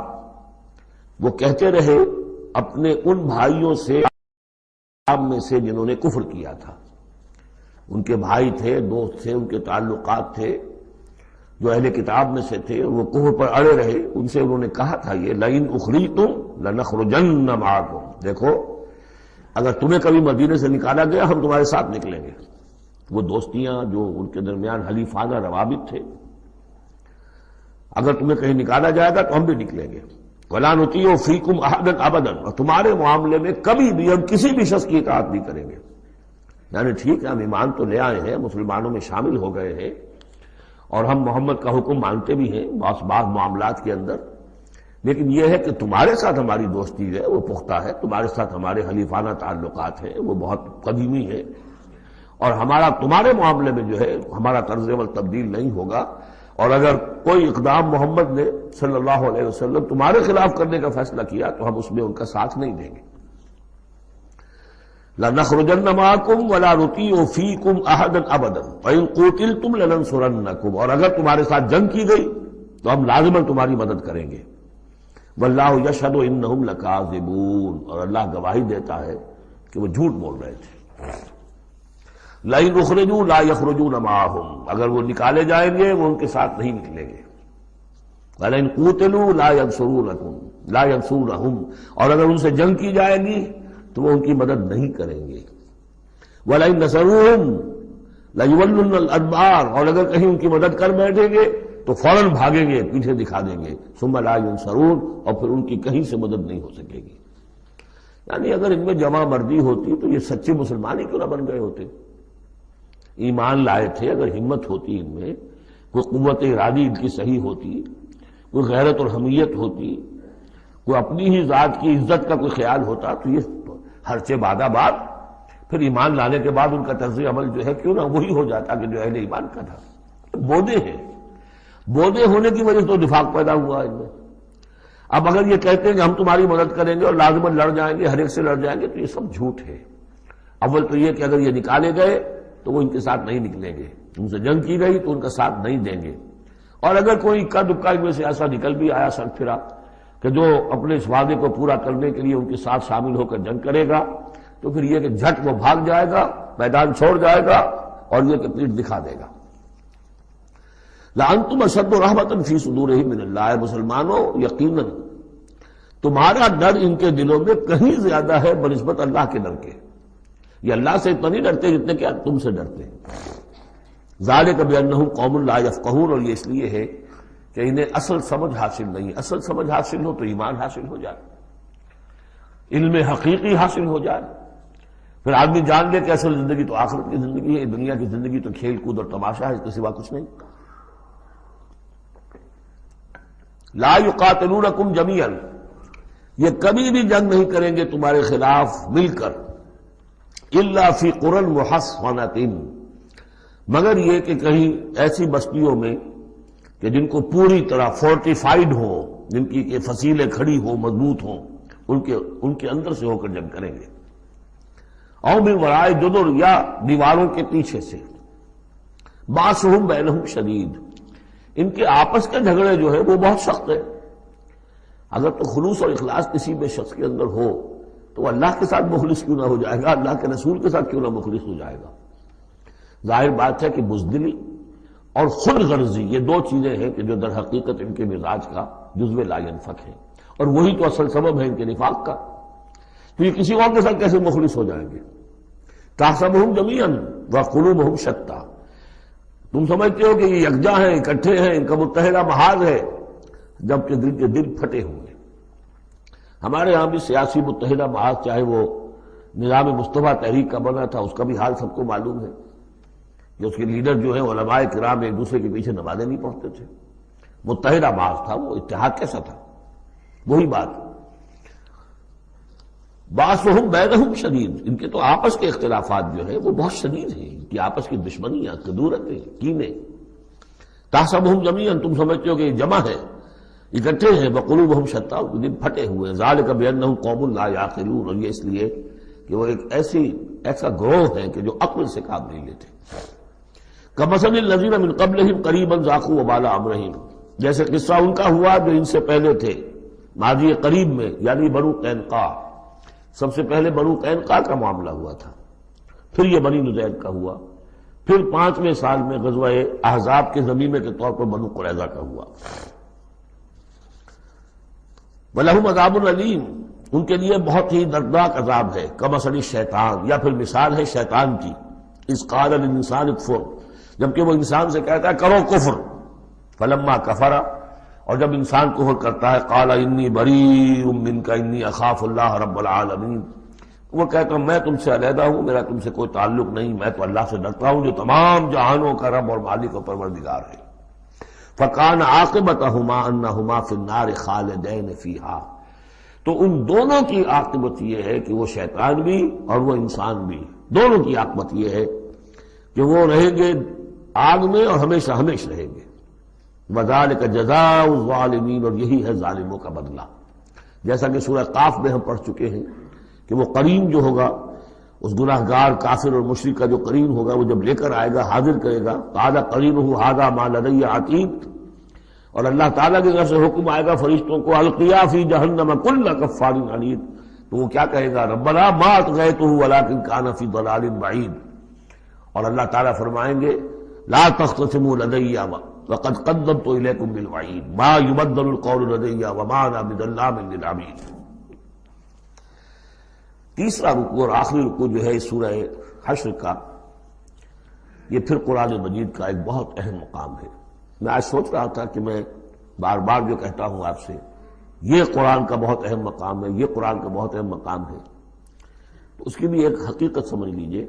وہ کہتے رہے اپنے ان بھائیوں سے میں سے جنہوں نے کفر کیا تھا، ان کے بھائی تھے، دوست تھے، ان کے تعلقات تھے، جو اہل کتاب میں سے تھے، وہ کفر پر اڑے رہے۔ ان سے انہوں نے کہا تھا یہ لئن اخرجتم لنخرجن معکم، دیکھو اگر تمہیں کبھی مدینے سے نکالا گیا ہم تمہارے ساتھ نکلیں گے۔ وہ دوستیاں جو ان کے درمیان حلیفانہ روابط تھے، اگر تمہیں کہیں نکالا جائے گا تو ہم بھی نکلیں گے۔ وَلَا نُطِيعُ فِيكُمْ أَحَدًا أَبَدًا، اور تمہارے معاملے میں کبھی بھی ہم کسی بھی شخص کی اطاعت نہیں کریں گے۔ یعنی ٹھیک ہے ہم ایمان تو لے آئے ہیں، مسلمانوں میں شامل ہو گئے ہیں، اور ہم محمد کا حکم مانتے بھی ہیں بعض معاملات کے اندر، لیکن یہ ہے کہ تمہارے ساتھ ہماری دوستی ہے وہ پختہ ہے، تمہارے ساتھ ہمارے حلیفانہ تعلقات ہیں وہ بہت قدیمی ہے، اور ہمارا تمہارے معاملے میں جو ہے ہمارا طرز عمل تبدیل نہیں ہوگا، اور اگر کوئی اقدام محمد نے صلی اللہ علیہ وسلم تمہارے خلاف کرنے کا فیصلہ کیا تو ہم اس میں ان کا ساتھ نہیں دیں گے۔ لَنَخْرُجَنَّ مَعَكُمْ وَلَا نُطِيعُ فِيكُمْ أَحَدًا أَبَدًا وَإِن قُوتِلْتُمْ لَنَنصُرَنَّكُمْ، اور اگر تمہارے ساتھ جنگ کی گئی تو ہم لازماً تمہاری مدد کریں گے۔ وَاللَّهُ يَشْهَدُ إِنَّهُمْ لَكَاذِبُونَ، اور اللہ گواہی دیتا ہے کہ وہ جھوٹ بول رہے تھے۔ لَئِنْ أُخْرِجُوا لَا يَخْرُجُونَ مَعَهُمْ، اگر وہ نکالے جائیں گے وہ ان کے ساتھ نہیں نکلیں گے۔ وَلَئِنْ قُوتِلُوا لَا يَنصُرُونَهُمْ، اور اگر ان سے جنگ کی جائے گی تو وہ ان کی مدد نہیں کریں گے۔ وَلَئِنْ نَصَرُوهُمْ لَيُوَلُّنَّ الْأَدْبَارَ، اور اگر کہیں ان کی مدد کر بیٹھیں گے تو فوراً بھاگیں گے، پیچھے دکھا دیں گے۔ ثُمَّ لَا يُنصَرُونَ، اور پھر ان کی کہیں سے مدد نہیں ہو سکے گی۔ یعنی اگر ان میں جمع مردی ہوتی تو یہ سچے مسلمان ہی کیوں نہ بن گئے ہوتے؟ ایمان لائے تھے، اگر ہمت ہوتی ان میں، کوئی قوت ارادی ان کی صحیح ہوتی، کوئی غیرت اور حمیت ہوتی، کوئی اپنی ہی ذات کی عزت کا کوئی خیال ہوتا، تو یہ ہرچے بادہ باد پھر ایمان لانے کے بعد ان کا طرز عمل جو ہے کیوں نہ وہی ہو جاتا کہ جو اہل ایمان کا تھا۔ بودے ہیں، بودے ہونے کی وجہ سے تو نفاق پیدا ہوا ان میں۔ اب اگر یہ کہتے ہیں کہ ہم تمہاری مدد کریں گے اور لازماً لڑ جائیں گے، ہر ایک سے لڑ جائیں گے، تو یہ سب جھوٹ ہے۔ اول تو یہ کہ اگر یہ نکالے گئے تو وہ ان کے ساتھ نہیں نکلیں گے، ان سے جنگ کی گئی تو ان کا ساتھ نہیں دیں گے، اور اگر کوئی اکا دکا ان میں سے ایسا نکل بھی آیا سر پھرا کہ جو اپنے اس وعدے کو پورا کرنے کے لیے ان کے ساتھ شامل ہو کر جنگ کرے گا تو پھر یہ کہ جھٹ وہ بھاگ جائے گا، میدان چھوڑ جائے گا، اور یہ کہ پیٹھ دکھا دے گا۔ لَأَنْتُمْ أَشَدُّ رَهْبَةً فِي صُدُورِهِم مِّنَ اللَّهِ، مسلمانوں یقیناً تمہارا ڈر ان کے دلوں میں کہیں زیادہ ہے بنسبت اللہ کے ڈر کے۔ یہ اللہ سے اتنا نہیں ڈرتے جتنے کہ تم سے ڈرتے ہیں۔ ذَلِكَ بِأَنَّهُمْ قَوْمٌ لَا يَفْقَهُونَ، اور یہ اس لیے ہے کہ انہیں اصل سمجھ حاصل نہیں۔ اصل سمجھ حاصل ہو تو ایمان حاصل ہو جائے، علم حقیقی حاصل ہو جائے، پھر آدمی جان لے کہ اصل زندگی تو آخرت کی زندگی ہے، دنیا کی زندگی تو کھیل کود اور تماشا ہے، اس کے سوا کچھ نہیں۔ لا یقاتلونکم جمیعا، یہ کبھی بھی جنگ نہیں کریں گے تمہارے خلاف مل کر، الا فی قرى محصنۃ، مگر یہ کہ کہیں ایسی بستیوں میں کہ جن کو پوری طرح فورٹیفائیڈ ہو، جن کی کہ فصیلیں کھڑی ہو، مضبوط ہوں، ان کے اندر سے ہو کر جنگ کریں گے۔ او من وراء جدر، یا دیواروں کے پیچھے سے۔ باسہم بینہم شدید، ان کے آپس کے جھگڑے جو ہے وہ بہت سخت ہے۔ اگر تو خلوص اور اخلاص کسی میں شخص کے اندر ہو تو وہ اللہ کے ساتھ مخلص کیوں نہ ہو جائے گا، اللہ کے رسول کے ساتھ کیوں نہ مخلص ہو جائے گا۔ ظاہر بات ہے کہ بزدلی اور خود غرضی یہ دو چیزیں ہیں کہ جو در حقیقت ان کے مزاج کا جزو لا ينفک ہے، اور وہی تو اصل سبب ہے ان کے نفاق کا۔ تو یہ کسی اور کے ساتھ کیسے مخلص ہو جائیں گے؟ تحسبهم جميعا وقلوبهم شتى، تم سمجھتے ہو کہ یہ یکجا ہیں، اکٹھے ہیں، ان کا متحدہ محاذ ہے، جبکہ دل کے دل پھٹے ہوئے۔ ہمارے ہاں بھی سیاسی متحدہ محاذ، چاہے وہ نظام مصطفیٰ تحریک کا بنا تھا، اس کا بھی حال سب کو معلوم ہے کہ اس کے لیڈر جو ہیں علماء کرام ایک دوسرے کے پیچھے نمازیں نہیں پڑھتے تھے۔ متحدہ محاذ تھا، وہ اتحاد کیسا تھا؟ وہی بات۔ باسہم بینہم شدید، ان کے تو آپس کے اختلافات جو ہیں وہ بہت شدید ہیں، ان کی آپس کی دشمنیاں، کدورتیں، کینے۔ تحسبہم جمیعا، تم سمجھتے ہو کہ یہ جمع ہے، اکٹھے ہیں، وقلوبہم شتیٰ، دل پھٹے ہوئے۔ ذالک بانہم قوم لا یعقلون، اور یہ اس لیے کہ وہ ایک ایسا گروہ ہے کہ جو عقل سے کام نہیں لیتے۔ کمثل الذین من قبلہم قریبا ذاقوا وبال امرہم، جیسے قصہ ان کا ہوا جو ان سے پہلے تھے ماضی قریب میں، یعنی بنو قینقاع۔ سب سے پہلے بنو قینقاع کا معاملہ ہوا تھا، پھر یہ بنی نضیر کا ہوا، پھر 5ویں سال میں غزوہ احزاب کے ضمیمے کے طور پر بنو قریظہ کا ہوا۔ وَلَهُمْ عَذَابٌ أَلِيمٌ، ان کے لیے بہت ہی دردناک عذاب ہے۔ کمثل الشیطان، یا پھر مثال ہے شیطان کی، اذ قال للانسان اکفر، جبکہ وہ انسان سے کہتا ہے کرو کفر، فلما کفر، اور جب انسان کفر کرتا ہے قال انی بریء منک انی اخاف اللہ رب العالمین، وہ کہتا ہوں میں تم سے علیحدہ ہوں، میرا تم سے کوئی تعلق نہیں، میں تو اللہ سے ڈرتا ہوں جو تمام جہانوں کا رب اور مالک و پروردگار ہے۔ فکان عاقبتہما انہما فی النار خالدین فیہا، تو ان دونوں کی عاقبت یہ ہے کہ وہ شیطان بھی اور وہ انسان بھی، دونوں کی عاقبت یہ ہے کہ وہ رہیں گے آگ میں اور ہمیشہ ہمیشہ رہیں گے۔ وذالک جزاء الظالمین، اور یہی ہے ظالموں کا بدلہ۔ جیسا کہ سورہ قاف میں ہم پڑھ چکے ہیں کہ وہ قرین جو ہوگا، اس گناہ گار کافر اور مشرک کا جو قرین ہوگا، وہ جب لے کر آئے گا، حاضر کرے گا، قال قرینہ ھذا ما لدی عتید، اور اللہ تعالیٰ کی طرف سے حکم آئے گا فرشتوں کو، القیا فی جہنم کل کفار عنید، تو وہ کیا کہے گا؟ ربنا ما اطغیتہ ولکن کان فی ضلال بعید، اور اللہ تعالیٰ فرمائیں گے لا تختصموا لدی وقد قدمت الیکم بالوعید ما یبدل القول لدی وما انا بظلام للعبید۔ تیسرا رکوع اور آخری رکوع جو ہے اس سورہ حشر کا، یہ پھر قرآن مجید کا ایک بہت اہم مقام ہے۔ میں آج سوچ رہا تھا کہ میں بار بار جو کہتا ہوں آپ سے، یہ قرآن کا بہت اہم مقام ہے، یہ قرآن کا بہت اہم مقام ہے، تو اس کی بھی ایک حقیقت سمجھ لیجئے۔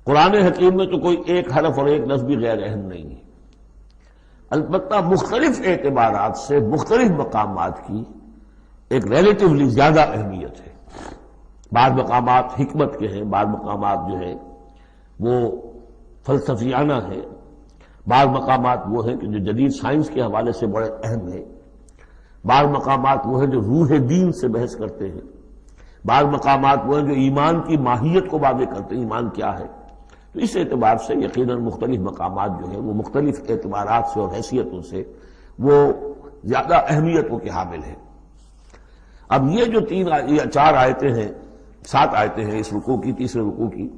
قرآن حکیم میں تو کوئی ایک حرف اور ایک لفظ بھی غیر اہم نہیں ہے، البتہ مختلف اعتبارات سے مختلف مقامات کی ایک ریلیٹیولی زیادہ اہمیت ہے۔ بعض مقامات حکمت کے ہیں، بعض مقامات جو ہے وہ فلسفیانہ ہیں، بعض مقامات وہ ہیں کہ جو جدید سائنس کے حوالے سے بڑے اہم ہیں، بعض مقامات وہ ہیں جو روح دین سے بحث کرتے ہیں، بعض مقامات وہ ہیں جو ایمان کی ماہیت کو واضح کرتے ہیں، ایمان کیا ہے۔ تو اس اعتبار سے یقیناً مختلف مقامات جو ہیں وہ مختلف اعتبارات سے اور حیثیتوں سے وہ زیادہ اہمیتوں کے حامل ہیں۔ اب یہ جو چار آیتیں ہیں، 7 آیتیں ہیں اس رکوع کی، تیسرے رکوع کی،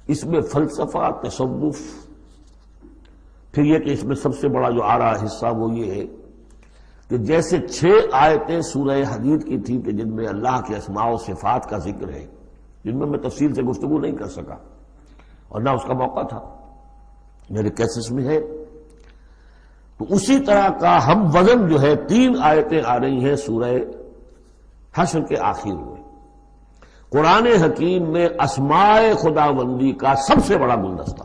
اس میں فلسفہ، تصوف، پھر یہ کہ اس میں سب سے بڑا جو آ رہا حصہ وہ یہ ہے کہ جیسے 6 آیتیں سورہ حدید کی تھی کہ جن میں اللہ کے اسماء و صفات کا ذکر ہے، جن میں تفصیل سے گفتگو نہیں کر سکا اور نہ اس کا موقع تھا، میرے کیسز میں ہے، تو اسی طرح کا ہم وزن جو ہے 3 آیتیں آ رہی ہیں سورہ حشر کے آخر میں۔ قرآن حکیم میں اسماء خداوندی کا سب سے بڑا گلدستہ،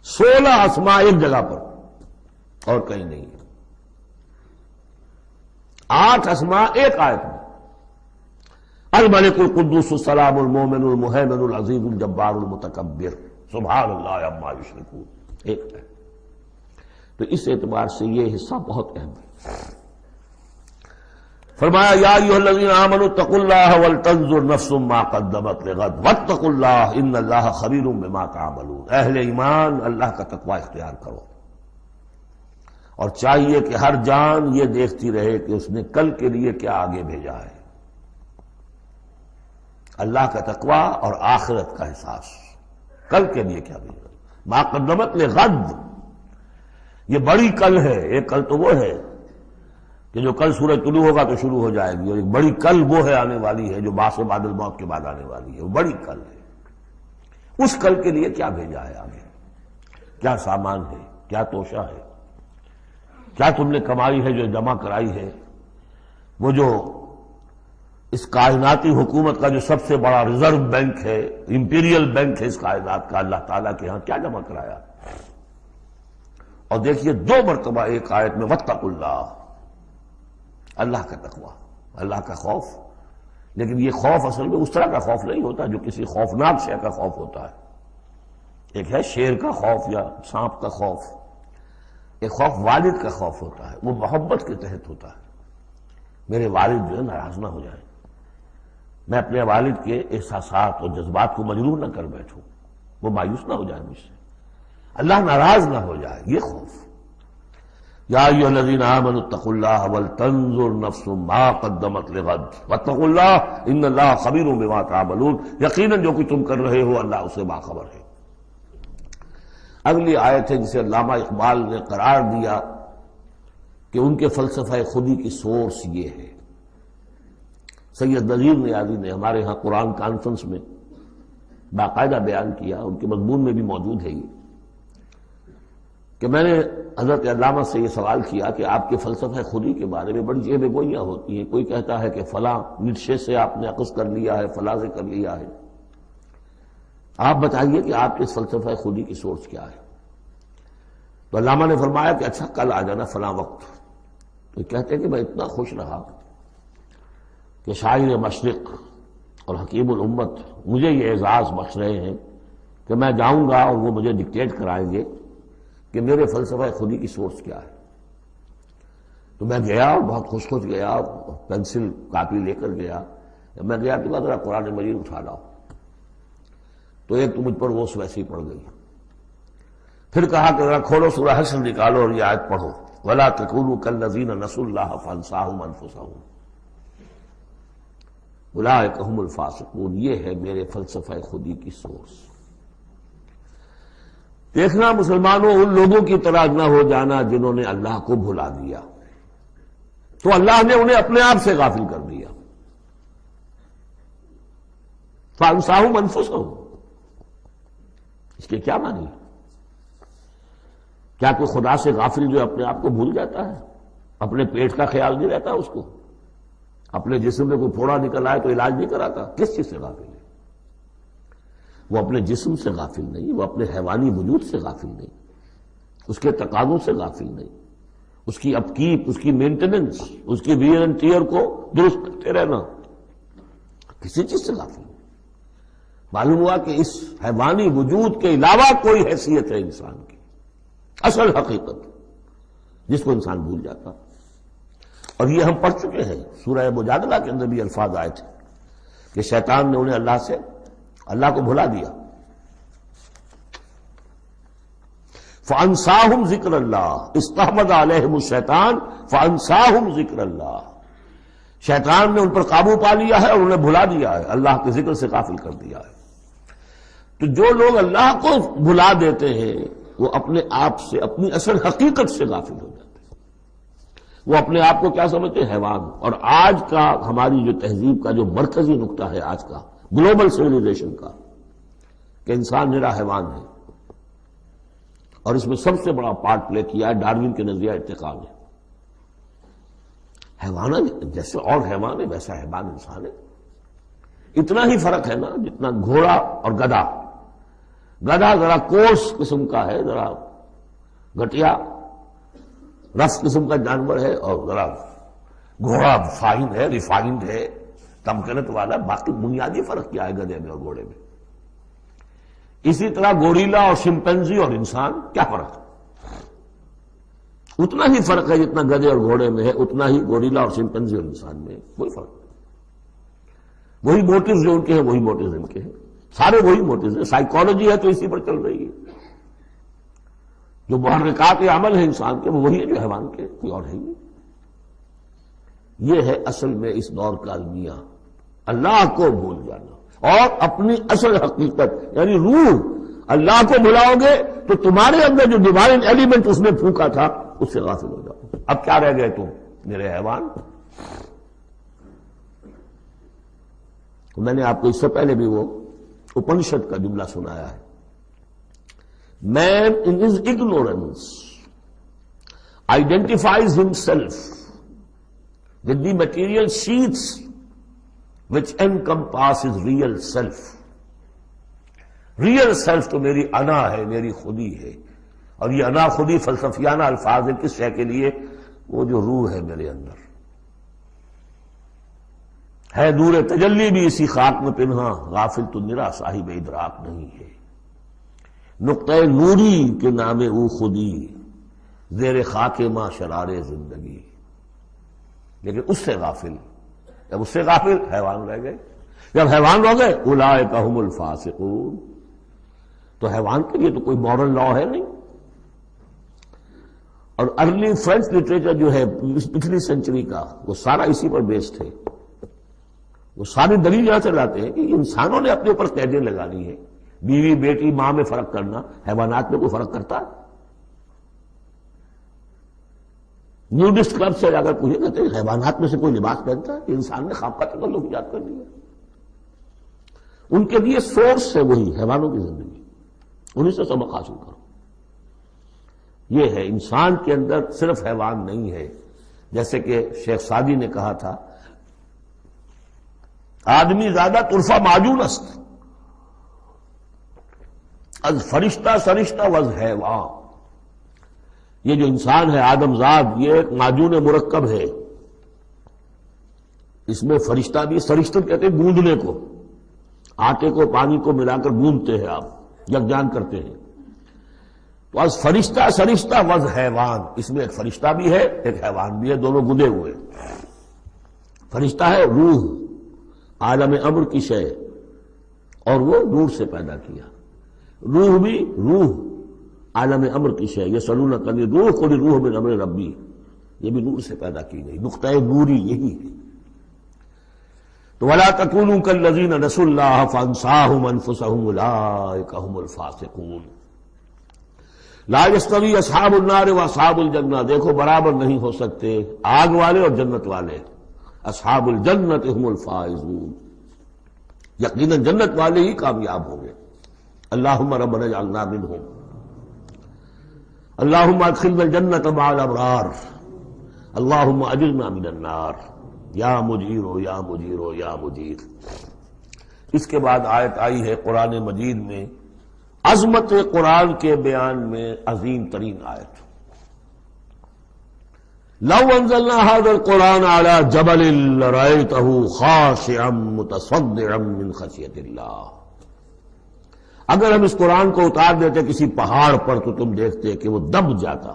16 اسماء ایک جگہ پر اور کہیں نہیں، 8 اسماء ایک آیت میں، الملک القدوس السلام المومن المہیمن العزیز الجبار المتکبر سبحان اللہ عما یشرکون، ایک ہے۔ تو اس اعتبار سے یہ حصہ بہت اہم ہے۔ فرمایا یا ایھا الذین آمنوا اتقوا اللہ ولتنظر نفس ما قدمت لغد واتقوا اللہ ان اللہ خبیر بما تعملون، اہل ایمان اللہ کا تقوی اختیار کرو، اور چاہیے کہ ہر جان یہ دیکھتی رہے کہ اس نے کل کے لیے کیا آگے بھیجا ہے۔ اللہ کا تقوی اور آخرت کا احساس، کل کے لیے کیا بھیجا، ما قدمت لغد، یہ بڑی کل ہے۔ ایک کل تو وہ ہے کہ جو کل سورج طلوع ہوگا تو شروع ہو جائے گی، اور ایک بڑی کل وہ ہے آنے والی ہے جو بعث بعد الموت کے بعد آنے والی ہے، وہ بڑی کل ہے۔ اس کل کے لیے کیا بھیجا ہے آگے، کیا سامان ہے، کیا توشہ ہے، کیا تم نے کمائی ہے جو جمع کرائی ہے، وہ جو اس کائناتی حکومت کا جو سب سے بڑا ریزرو بینک ہے، امپیریل بینک ہے اس کائنات کا، اللہ تعالیٰ کے ہاں کیا جمع کرایا۔ اور دیکھیے 2 مرتبہ ایک آیت میں واتقوا اللہ، اللہ کا تقوی، اللہ کا خوف، لیکن یہ خوف اصل میں اس طرح کا خوف نہیں ہوتا جو کسی خوفناک شے کا خوف ہوتا ہے۔ ایک ہے شیر کا خوف یا سانپ کا خوف، ایک خوف والد کا خوف ہوتا ہے، وہ محبت کے تحت ہوتا ہے، میرے والد جو ہے ناراض نہ ہو جائیں، میں اپنے والد کے احساسات اور جذبات کو مجروح نہ کر بیٹھوں، وہ مایوس نہ ہو جائے مجھ سے، اللہ ناراض نہ ہو جائے، یہ خوف۔ یا ایھا الذین آمنوا اتقوا اللہ ولتنظر نفس ما قدمت لغد واتقوا اللہ ان اللہ خبیر بما تعملون، یقیناً جو کچھ تم کر رہے ہو اللہ اسے باخبر ہے۔ اگلی آیت ہے جسے علامہ اقبال نے قرار دیا کہ ان کے فلسفہ خودی کی سورس یہ ہے۔ سید نذیر نیازی نے ہمارے ہاں قرآن کانفرنس میں باقاعدہ بیان کیا، ان کے مضمون میں بھی موجود ہے یہ، کہ میں نے حضرت علامہ سے یہ سوال کیا کہ آپ کے فلسفہ خودی کے بارے میں بڑی جیب گوئیاں ہوتی ہیں، کوئی کہتا ہے کہ فلاں نیٹشے سے آپ نے اخذ کر لیا ہے، فلاں سے کر لیا ہے، آپ بتائیے کہ آپ کے فلسفہ خودی کی سورس کیا ہے۔ تو علامہ نے فرمایا کہ اچھا کل آ جانا فلاں وقت. تو کہتے ہیں کہ میں اتنا خوش رہا کہ شاعر مشرق اور حکیم الامت مجھے یہ اعزاز بخش رہے ہیں کہ میں جاؤں گا اور وہ مجھے ڈکٹیٹ کرائیں گے کہ میرے فلسفہ خودی کی سورس کیا ہے. تو میں گیا اور بہت خوش گیا، پینسل کاپی لے کر گیا. میں گیا کہ ذرا قرآن مجید اٹھا لاؤ، تو ایک تو مجھ پر وہ ویسی پڑ گئی. پھر کہا کہ ذرا کھولو سورہ حشر نکالو اور یہ آیت پڑھو، وَلَا تَكُونُوا كَالَّذِينَ نَسُوا اللَّهَ فَأَنسَاهُمْ أَنفُسَهُمْ أُولَٰئِكَ هُمُ الْفَاسِقُونَ. یہ ہے میرے فلسفہ خودی کی سورس. دیکھنا مسلمانوں، ان لوگوں کی طرح نہ ہو جانا جنہوں نے اللہ کو بھلا دیا، تو اللہ نے انہیں اپنے آپ سے غافل کر دیا. فَأَنسَاهُمْ أَنفُسَهُمْ، اس کے کیا معنی؟ کیا کوئی خدا سے غافل جو اپنے آپ کو بھول جاتا ہے؟ اپنے پیٹ کا خیال نہیں رہتا اس کو؟ اپنے جسم میں کوئی پھوڑا نکل آئے تو علاج نہیں کراتا؟ کس چیز سے غافل ہے؟ وہ اپنے جسم سے غافل نہیں، وہ اپنے حیوانی وجود سے غافل نہیں، اس کے تقاضوں سے غافل نہیں، اس کی اپکیپ، اس کی مینٹیننس، اس کی ویئر اینڈ ٹیئر کو درست کرتے رہنا، کسی چیز سے غافل نہیں. معلوم ہوا کہ اس حیوانی وجود کے علاوہ کوئی حیثیت ہے انسان کی، اصل حقیقت جس کو انسان بھول جاتا. اور یہ ہم پڑھ چکے ہیں سورہ مجادلہ کے اندر بھی الفاظ آئے تھے کہ شیطان نے انہیں اللہ کو بھلا دیا. فَأَنسَاهُمْ ذِكْرَ اللَّهِ اسْتَحْوَذَ عَلَيْهِمُ الشَّيْطَانُ فَأَنسَاهُمْ ذِكْرَ اللَّهِ. شیطان نے ان پر قابو پا لیا ہے اور انہیں بھلا دیا ہے، اللہ کے ذکر سے غافل کر دیا ہے. تو جو لوگ اللہ کو بھلا دیتے ہیں وہ اپنے آپ سے، اپنی اصل حقیقت سے غافل ہو جاتے ہیں. وہ اپنے آپ کو کیا سمجھتے ہیں؟ حیوان. اور آج کا ہماری جو تہذیب کا جو مرکزی نقطہ ہے آج کا گلوبل سویلائزیشن کا، کہ انسان نرا حیوان ہے. اور اس میں سب سے بڑا پارٹ پلے کیا ہے ڈاروین کے نظریہ ارتقاء نے. حیوان جیسے اور حیوان ہے ویسا حیوان انسان ہے. اتنا ہی فرق ہے نا جتنا گھوڑا اور گدھا. گدھا ذرا کوس قسم کا ہے، ذرا گٹیا رف قسم کا جانور ہے، اور ذرا گھوڑا فائن ہے، ریفائنڈ ہے، تمکنت والا. باقی بنیادی فرق کیا ہے گدھے میں اور گھوڑے میں؟ اسی طرح گوریلا اور شمپینزی اور انسان، کیا فرق ہے؟ اتنا ہی فرق ہے جتنا گدھے اور گھوڑے میں ہے، اتنا ہی گوریلا اور شمپینزی اور انسان میں. کوئی فرق نہیں. وہی موٹیوز جو ان کے ہیں وہی موٹیوز ان کے ہیں، سارے وہی موٹیوز ہیں. سائیکالوجی ہے تو اسی پر چل رہی ہے. جو محرکات عمل ہے انسان کے وہ وہی ہے جو حیوان کے، کوئی اور ہے نہیں. یہ ہے اصل میں اس دور کا المیہ، اللہ کو بھول جانا اور اپنی اصل حقیقت یعنی روح. اللہ کو بھلاؤ گے تو تمہارے اندر جو ڈیوائن ایلیمنٹ اس نے پھونکا تھا اس سے غافل ہو جاؤ. اب کیا رہ گئے تم میرے حیوان. میں نے آپ کو اس سے پہلے بھی وہ اپنشد کا جملہ سنایا ہے. Man in his ignorance identifies himself with the material sheaths which encompass his real self. Real self تو میری انا ہے، میری خودی ہے. اور یہ انا خودی فلسفیانہ الفاظ ہے کس شے کے لیے؟ وہ جو روح ہے میرے اندر ہے، نور تجلی بھی اسی خاک میں پنہاں، غافل تو نرا صاحب ادراک نہیں ہے. نقطہ نوری کے نام او خودی، زیر خاک ماں شرار زندگی. لیکن اس سے غافل، جب اس سے غافل حیوان رہ گئے. جب حیوان ہو گئے اولئک ھم الفاسقون. تو حیوان کے لیے تو کوئی مورل لا ہے نہیں. اور ارلی فرینچ لٹریچر جو ہے پچھلی سینچری کا وہ سارا اسی پر بیسڈ ہے. وہ ساری دلیل یہاں سے لاتے ہیں کہ انسانوں نے اپنے اوپر قیدیں لگانی ہے. بیوی بیٹی ماں میں فرق کرنا، حیوانات میں کوئی فرق کرتا ہے؟ نیوڈسٹ کلب سے اگر پوچھے کہتے ہیں حیوانات میں سے کوئی لباس پہنتا ہے؟ انسان نے خواب کا تکلف ایجاد کر دیا. ان کے لیے سورس ہے وہی حیوانوں کی زندگی، انہیں سے سبق حاصل کرو. یہ ہے انسان کے اندر صرف حیوان نہیں ہے. جیسے کہ شیخ سعدی نے کہا تھا آدمی زیادہ طرفہ معجون است از فرشتہ سرشتہ وز حیوان. یہ جو انسان ہے آدم زاد، یہ ایک معجون مرکب ہے، اس میں فرشتہ بھی، فرشتہ کہتے ہیں گوندنے کو، آٹے کو پانی کو ملا کر گوندتے ہیں آپ، یکجان کرتے ہیں، تو از فرشتہ وز حیوان، اس میں ایک فرشتہ بھی ہے ایک حیوان بھی ہے، دونوں گندے ہوئے۔ فرشتہ ہے روح، عالم امر کی شے، اور وہ نور سے پیدا کیا۔ روح بھی روح عالم امر کی شے، یہ سلونک عن الروح قل الروح من امر ربی، یہ بھی نور سے پیدا کی گئی، نقطہ نوری یہی ہے۔ تو وَلَا تَكُونُوا كَالَّذِينَ نَسُوا اللَّهَ فَأَنسَاهُمْ أَنفُسَهُمْ أُولَٰئِكَ هُمُ الْفَاسِقُونَ لا يستوی اصحاب النار واصحاب الجنہ، دیکھو برابر نہیں ہو سکتے آگ والے اور جنت والے، اصحاب الجنت هم الفائزون، یقیناً جنت والے ہی کامیاب ہوں گے۔ اللہم ربنا اجعلنا منہم، اللہم ادخلنا الجنت مع الابرار، اللہم اجرنا من النار، یا مجیرو یا مجیرو یا مجیر۔ اس کے بعد آیت آئی ہے قرآن مجید میں عظمت قرآن کے بیان میں عظیم ترین آیت، لو انزلنا هذا القرآن على جبل لرأيته خاشعا متصدعا من خشیۃ اللہ، اگر ہم اس قرآن کو اتار دیتے کسی پہاڑ پر تو تم دیکھتے کہ وہ دب جاتا،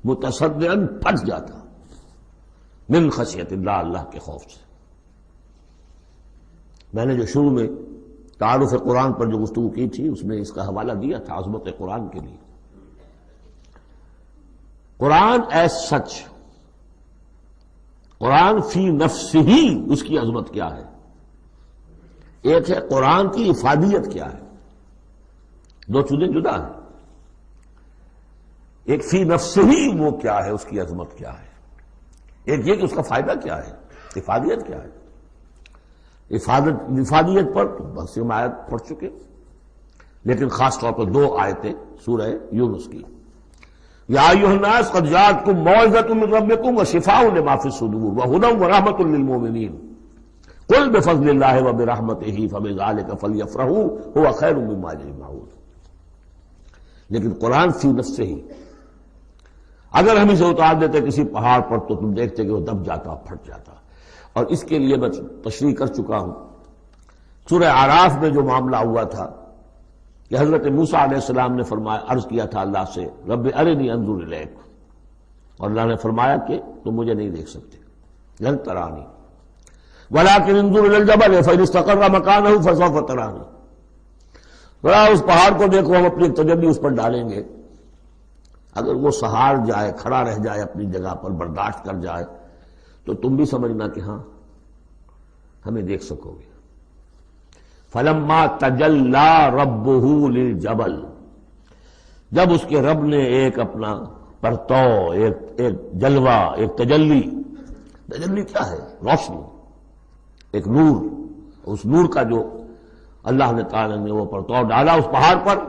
متصدعا پھٹ جاتا، من خشیۃ اللہ، اللہ کے خوف سے۔ میں نے جو شروع میں تعارف قرآن پر جو گفتگو کی تھی اس میں اس کا حوالہ دیا تھا عظمت قرآن کے لیے۔ قرآن ایز سچ، قرآن فی نفسہ ہی اس کی عظمت کیا ہے، ایک ہے قرآن کی افادیت کیا ہے، دو چیزیں جدا ہیں، ایک فی نفسہ ہی وہ کیا ہے، اس کی عظمت کیا ہے، ایک یہ کہ اس کا فائدہ کیا ہے، افادیت کیا ہے۔ افادیت پر بہت سی آیت پڑھ چکے، لیکن خاص طور پر دو آیتیں سورہ یونس کی، یا ایھا الناس قد جاءتکم موعظۃ من ربکم وشفاء لما فی الصدور وہدی ورحمۃ للمؤمنین قل بفضل اللہ وبرحمتہ فبذلک فلیفرحوا ھو خیر مما یجمعون۔ لیکن قرآن فی نفسہ ہی، اگر ہم اسے اتار دیتے کسی پہاڑ پر تو تم دیکھتے کہ وہ دب جاتا، پھٹ جاتا۔ اور اس کے لیے میں تشریح کر چکا ہوں، سورہ اعراف میں جو معاملہ ہوا تھا کہ حضرت موسیٰ علیہ السلام نے فرمایا، عرض کیا تھا اللہ سے رب ارنی انظر الیک، اور اللہ نے فرمایا کہ تم مجھے نہیں دیکھ سکتے، لن ترانی ولکن انظر الی الجبل فإن استقر مکانہ فسوف ترانی، ذرا اس پہاڑ کو دیکھو، ہم اپنی تجلی اس پر ڈالیں گے، اگر وہ سہار جائے، کھڑا رہ جائے اپنی جگہ پر، برداشت کر جائے تو تم بھی سمجھنا کہ ہاں ہمیں دیکھ سکو گے۔ فلما تجلی ربہ للجبل، جب اس کے رب نے ایک اپنا پرتو، ایک جلوہ، ایک تجلی کیا ہے؟ روشنی، ایک نور، اس نور کا جو اللہ نے تعالی نے وہ پرتو ڈالا اس پہاڑ پر،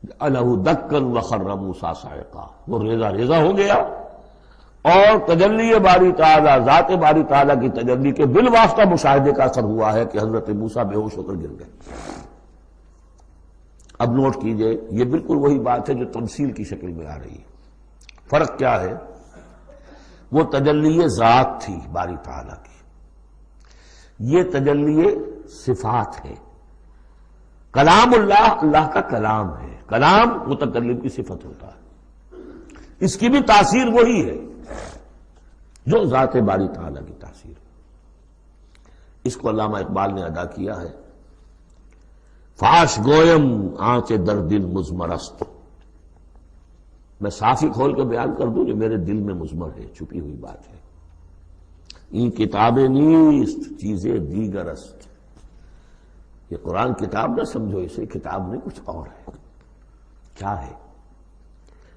جعلہ دکا وخر موسیٰ صعقا، وہ ریزہ ریزہ ہو گیا، اور تجلی باری تعالیٰ، ذات باری تعالیٰ کی تجلی کے بالواسطہ مشاہدے کا اثر ہوا ہے کہ حضرت موسیٰ بے ہوش ہو کر گر گئے۔ اب نوٹ کیجئے، یہ بالکل وہی بات ہے جو تمثیل کی شکل میں آ رہی ہے۔ فرق کیا ہے؟ وہ تجلی ذات تھی باری تعالیٰ کی، یہ تجلی صفات ہے۔ کلام اللہ، اللہ کا کلام ہے، کلام متکلم کی صفت ہوتا ہے، اس کی بھی تاثیر وہی ہے جو ذات باری تعالیٰ کی تاثیر ہے۔ اس کو علامہ اقبال نے ادا کیا ہے، فاش گویم آنچ در دل مضمرست، میں صاف ہی کھول کے بیان کر دوں جو میرے دل میں مضمر ہے، چھپی ہوئی بات ہے۔ این کتابیں نیست چیزیں دیگر است، یہ قرآن کتاب نہ سمجھو، اسے کتاب نہیں کچھ اور ہے۔ کیا ہے؟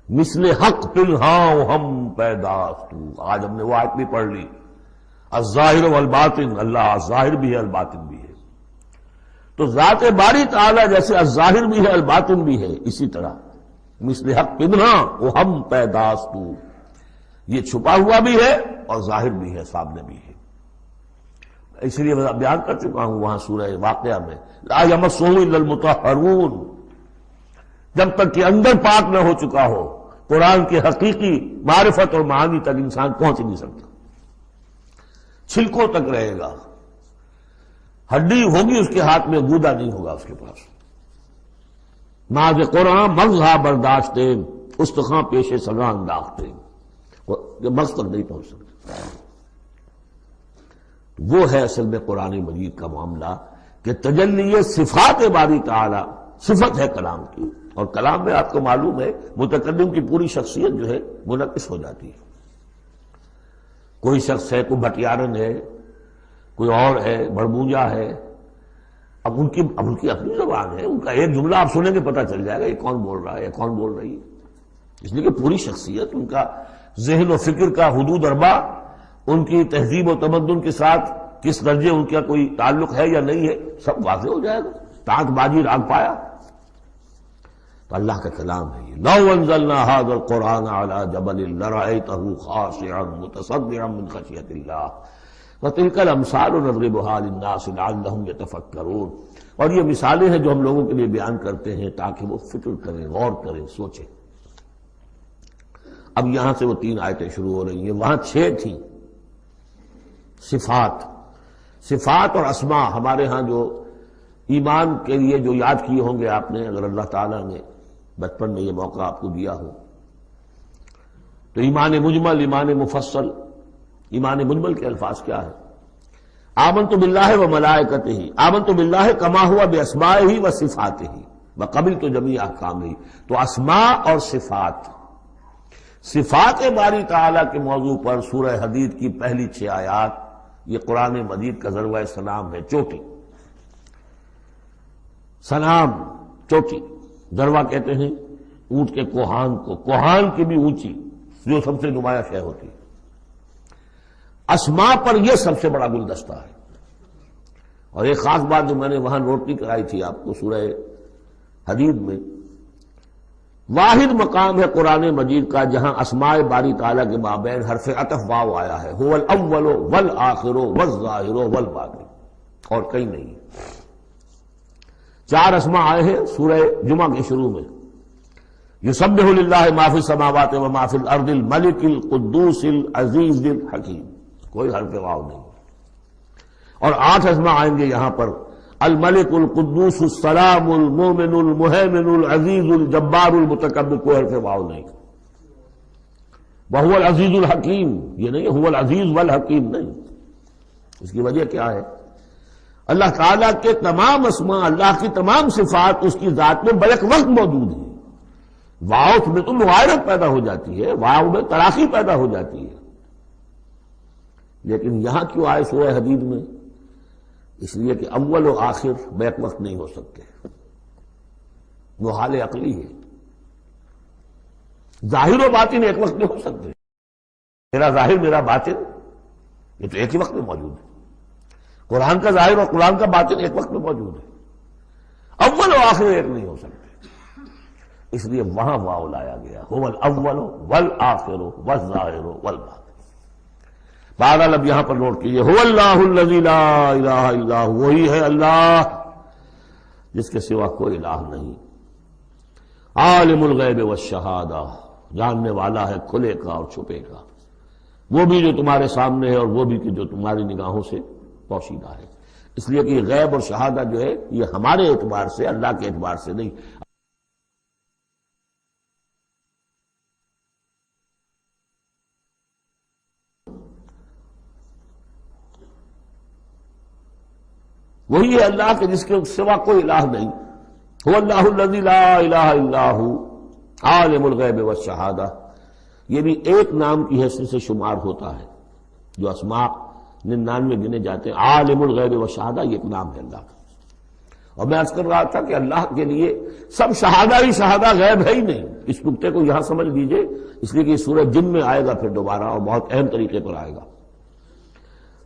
مثل حق پنہاں ہم پیداست، آج ہم نے وہ آیت بھی پڑھ لی، الظاہر والباطن، اللہ ظاہر بھی ہے الباطن بھی ہے، تو ذات باری تعالیٰ جیسے الظاہر بھی ہے الباطن بھی ہے، اسی طرح مثل حق پنہاں وہ ہم پیداست، یہ چھپا ہوا بھی ہے اور ظاہر بھی ہے، سامنے بھی ہے۔ اس لیے میں بیان کر چکا ہوں وہاں سورہ واقعہ میں، لا یمسہ الا المطہرون، جب تک کہ اندر پاک نہ ہو چکا ہو قرآن کے حقیقی معرفت اور معانی تک انسان پہنچ نہیں سکتا، چھلکوں تک رہے گا، ہڈی ہوگی اس کے ہاتھ میں، گودا نہیں ہوگا اس کے پاس۔ ناز قرآن مغزہ برداشتے استخاں پیش سگاں انداختے، یہ مغز تک نہیں پہنچ سکتا۔ وہ ہے اصل میں قرآن مجید کا معاملہ کہ تجلی صفات باری تعالی صفت ہے کلام کی، اور کلام میں آپ کو معلوم ہے متکلم کی پوری شخصیت جو ہے منعکس ہو جاتی ہے۔ کوئی شخص ہے، کوئی بھٹیارن ہے، کوئی اور ہے، بڑبونجا ہے، اب ان کی اپنی زبان ہے، ان کا ایک جملہ آپ سنیں گے پتہ چل جائے گا یہ کون بول رہا ہے، یہ کون بول رہی ہے، اس لیے کہ پوری شخصیت، ان کا ذہن و فکر کا حدود اربع، ان کی تہذیب و تمدن کے ساتھ کس درجے ان کا کوئی تعلق ہے یا نہیں ہے، سب واضح ہو جائے گا۔ تانک بازی راگ پایا تو اللہ کا کلام ہے یہ۔ لو انزلنا هذا القرآن على جبل لرأيته خاشعا متصدعا من خشية الله وتلك الامثال نضربها للناس لعلهم يتفكرون۔ اور یہ مثالیں ہیں جو ہم لوگوں کے لیے بیان کرتے ہیں تاکہ وہ فکر کریں، غور کریں، سوچیں۔ اب یہاں سے وہ 3 آیتیں شروع ہو رہی ہیں، وہاں 6 تھیں۔ صفات اور اسماء ہمارے ہاں جو ایمان کے لیے جو یاد کیے ہوں گے آپ نے، اگر اللہ تعالیٰ نے بچپن میں یہ موقع آپ کو دیا ہو تو ایمان مجمل، ایمان مفصل۔ ایمان مجمل کے الفاظ کیا ہے؟ آمنت باللہ و ملائکتہ، آمنت باللہ کما ہوا باسمائہ و صفاتہ وقبلت جمیع احکامہ۔ تو اسماء اور صفات باری تعالیٰ کے موضوع پر سورہ حدید کی پہلی 6 آیات، یہ قرآن مجید کا ذروہ سلام ہے، چوٹی، سلام، چوٹی۔ ذروہ کہتے ہیں اونٹ کے کوہان کو، کوہان کی بھی اونچی جو سب سے نمایاں شے ہوتی ہے۔ اسماء پر یہ سب سے بڑا گلدستہ ہے۔ اور ایک خاص بات جو میں نے وہاں نوٹ نہیں کرائی تھی آپ کو، سورہ حدید میں واحد مقام ہے قرآن مجید کا جہاں اسماء باری تعالیٰ کے مابین حرف عطف واو آیا ہے، هو الاول والآخر والظاہر والباطن، اور کہیں نہیں۔ 4 اسماء آئے ہیں سورہ جمعہ کے شروع میں، یسبح للہ ما فی السماوات و ما فی الارض الملک القدوس العزیز الحکیم، کوئی حرف واو نہیں۔ اور 8 اسماء آئیں گے یہاں پر، الملک القدوس السلام المومن المہیمن العزیز الجبار المتکبر، کوئی حرف واو نہیں۔ وہو العزیز الحکیم، یہ نہیں هو العزیز والحکیم نہیں۔ اس کی وجہ کیا ہے؟ اللہ تعالیٰ کے تمام اسماء، اللہ کی تمام صفات اس کی ذات میں بیک وقت موجود ہیں۔ واو میں تو مغایرت پیدا ہو جاتی ہے، واو میں تراخی پیدا ہو جاتی ہے، لیکن یہاں کیوں آئے سورہ حدید میں؟ اس لیے کہ اول و آخر بیک وقت نہیں ہو سکتے، وہ حال عقلی ہے۔ ظاہر و باطن ایک وقت نہیں ہو سکتے، میرا ظاہر میرا باطن یہ تو ایک ہی وقت میں موجود ہے۔ قرآن کا ظاہر اور قرآن کا باطن ایک وقت میں موجود ہے، اول و آخر ایک نہیں ہو سکتے، اس لیے وہاں واو لایا گیا، هو الاول والآخر والظاہر والباطن۔ بہرحال اب یہاں پر نوٹ کیجیے، هو اللہ الذی لا الہ الا هو، وہی ہے اللہ جس کے سوا کوئی الہ نہیں، عالم الغیب والشہادہ، جاننے والا ہے کھلے کا اور چھپے کا، وہ بھی جو تمہارے سامنے ہے اور وہ بھی کہ جو تمہاری نگاہوں سے پوشیدہ ہے۔ اس لیے کہ یہ غیب اور شہادہ جو ہے یہ ہمارے اعتبار سے، اللہ کے اعتبار سے نہیں۔ وہی ہے اللہ کے جس کے سوا کوئی الہ نہیں، هو اللہ الذی لا الہ الا هو عالم الغیب والشہادہ، یہ بھی ایک نام کی حیثیت سے شمار ہوتا ہے، جو اسماء 99 گنے جاتے ہیں، عالم الغیب والشہادہ یہ ایک نام ہے اللہ کا۔ اور میں عرض کر رہا تھا کہ اللہ کے لیے سب شہادہ ہی شہادہ، غیب ہے ہی نہیں، اس نقطے کو یہاں سمجھ لیجئے، اس لیے کہ یہ سورہ جن میں آئے گا پھر دوبارہ، اور بہت اہم طریقے پر آئے گا۔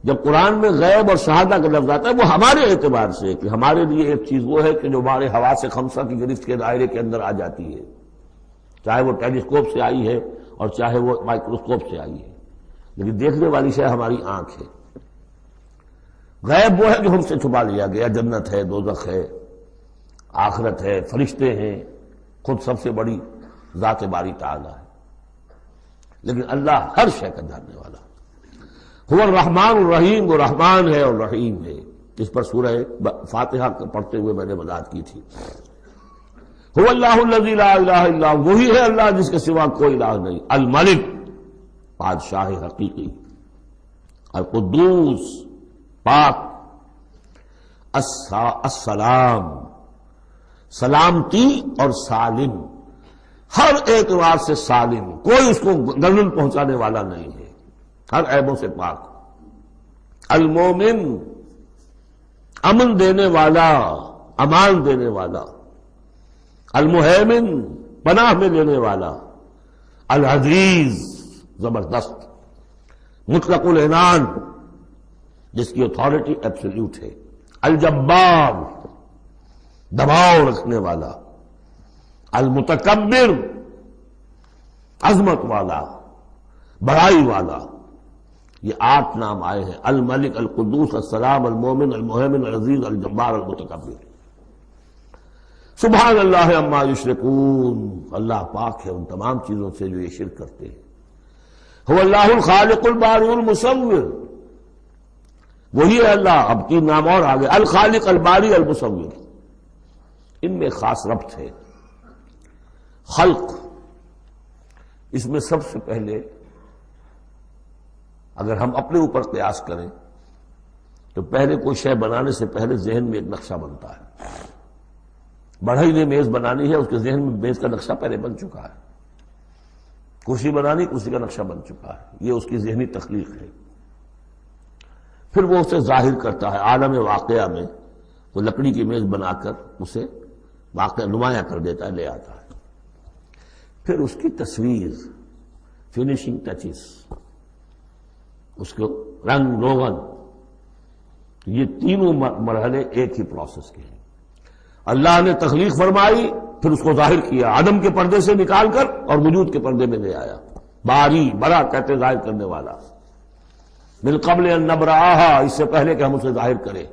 جب قرآن میں غیب اور شہادہ کا لفظ آتا ہے وہ ہمارے اعتبار سے، کہ ہمارے لیے ایک چیز وہ ہے کہ جو ہمارے حواس خمسہ کی گرفت کے دائرے کے اندر آ جاتی ہے، چاہے وہ ٹیلیسکوپ سے آئی ہے اور چاہے وہ مائکروسکوپ سے آئی ہے، لیکن دیکھنے والی شے ہماری آنکھ ہے۔ غیب وہ ہے جو ہم سے چھپا لیا گیا، جنت ہے، دوزخ ہے، آخرت ہے، فرشتے ہیں، خود سب سے بڑی ذات باری تعالی ہے۔ لیکن اللہ ہر شے کا جاننے والا. هو الرحمن الرحیم، وہ رحمان ہے اور رحیم ہے. اس پر سورہ فاتحہ پڑھتے ہوئے میں نے وضاحت کی تھی. هو اللہ الذی لا الہ الا هو، وہی ہے اللہ جس کے سوا کوئی الہ نہیں. الملک، بادشاہ حقیقی. القدوس، پاک. السلام، سلامتی اور سالم، ہر اعتبار سے سالم، کوئی اس کو گردن پہنچانے والا نہیں ہے، ہر عیبوں سے پاک. المومن، امن دینے والا، امان دینے والا. المہیمن، پناہ میں لینے والا. العزیز، زبردست. مطلق العنان، جس کی اتھارٹی ایبسلیوٹ ہے. الجبار، دباؤ رکھنے والا. المتکبر، عظمت والا، بڑائی والا. یہ 8 نام آئے ہیں. الملک، القدوس، السلام، المومن، المہیمن، العزیز، الجبار، المتکبر. سبحان اللہ عما یشرکون، اللہ پاک ہے ان تمام چیزوں سے جو یہ شرک کرتے ہیں. هو اللہ الخالق البارئ المصور، وہی ہے اللہ. اب 3 نام اور آگے. الخالق، الباری، المصور. ان میں خاص ربط ہے. خلق، اس میں سب سے پہلے اگر ہم اپنے اوپر قیاس کریں تو پہلے کوئی شے بنانے سے پہلے ذہن میں ایک نقشہ بنتا ہے. بڑھئی نے میز بنانی ہے، اس کے ذہن میں میز کا نقشہ پہلے بن چکا ہے. کرسی بنانی، کرسی کا نقشہ بن چکا ہے. یہ اس کی ذہنی تخلیق ہے. پھر وہ اسے ظاہر کرتا ہے عالم واقعہ میں. وہ لکڑی کی میز بنا کر اسے واقعہ نمایاں کر دیتا ہے، لے آتا ہے. پھر اس کی تصویر، فنیشنگ ٹچز، اس کو رنگ روغن. یہ تینوں مرحلے ایک ہی پروسیس کے ہیں. اللہ نے تخلیق فرمائی، پھر اس کو ظاہر کیا عدم کے پردے سے نکال کر اور وجود کے پردے میں لے آیا. باری، بڑا کہتے ظاہر کرنے والا. من قبل ان نبرأہا، اس سے پہلے کہ ہم اسے ظاہر کریں.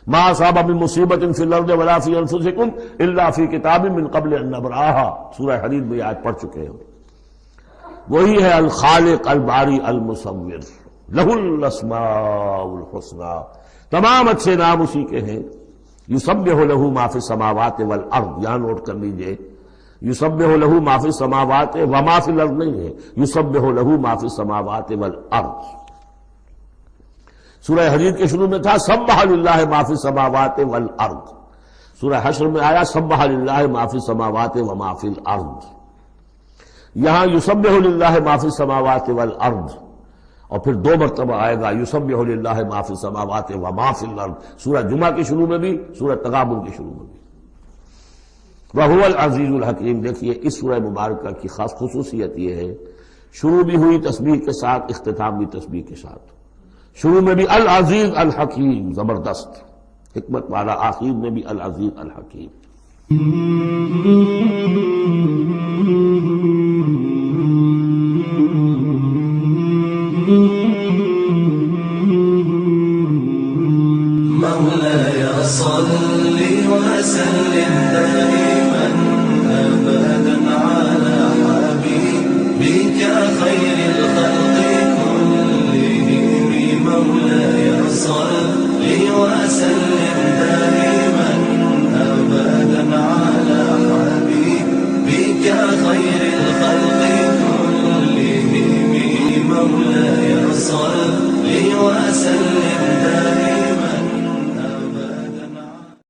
ما اصاب من مصیبت فی الارض ولا فی انفسکم الا فی کتاب من قبل ان نبرأہا، سورہ حدید میں آیت پڑھ چکے ہیں. وہی ہے الخالق، الباری، المصور. لہ الاسماء الحسنی، تمام اچھے نام اسی کے ہیں. یسبح لہ ما فی السماوات والارض، یہاں نوٹ کر لیجئے. یسبح لہ ما فی السماوات وما فی الارض نہیں ہے، یسبح لہ ما فی السماوات والارض. سورہ حدید کے شروع میں تھا سبح للہ ما فی السماوات والارض. سورہ حشر میں آیا سبح للہ ما فی السماوات وما فی الارض. یہاں یسبح للہ ما فی السماوات والارض، اور پھر 2 مرتبہ آئے گا یسبح للہ ما فی السماوات وما فی الارض. سورہ جمعہ کے شروع میں بھی، سورہ تغابن کے شروع میں بھی. وَهُوَ الْعَزِيزُ الْحَكِيمُ. دیکھیے اس سورہ مبارکہ کی خاص خصوصیت یہ ہے، شروع بھی ہوئی تسبیح کے ساتھ، اختتام بھی تسبیح کے ساتھ. شروع میں بھی العزیز الحکیم، زبردست حکمت والا. آخر میں بھی العزیز الحکیم. مولاي صل وسلم دائما أبدا على حبيبك خير الخلق كلهم. مولاي صل وسلم دائما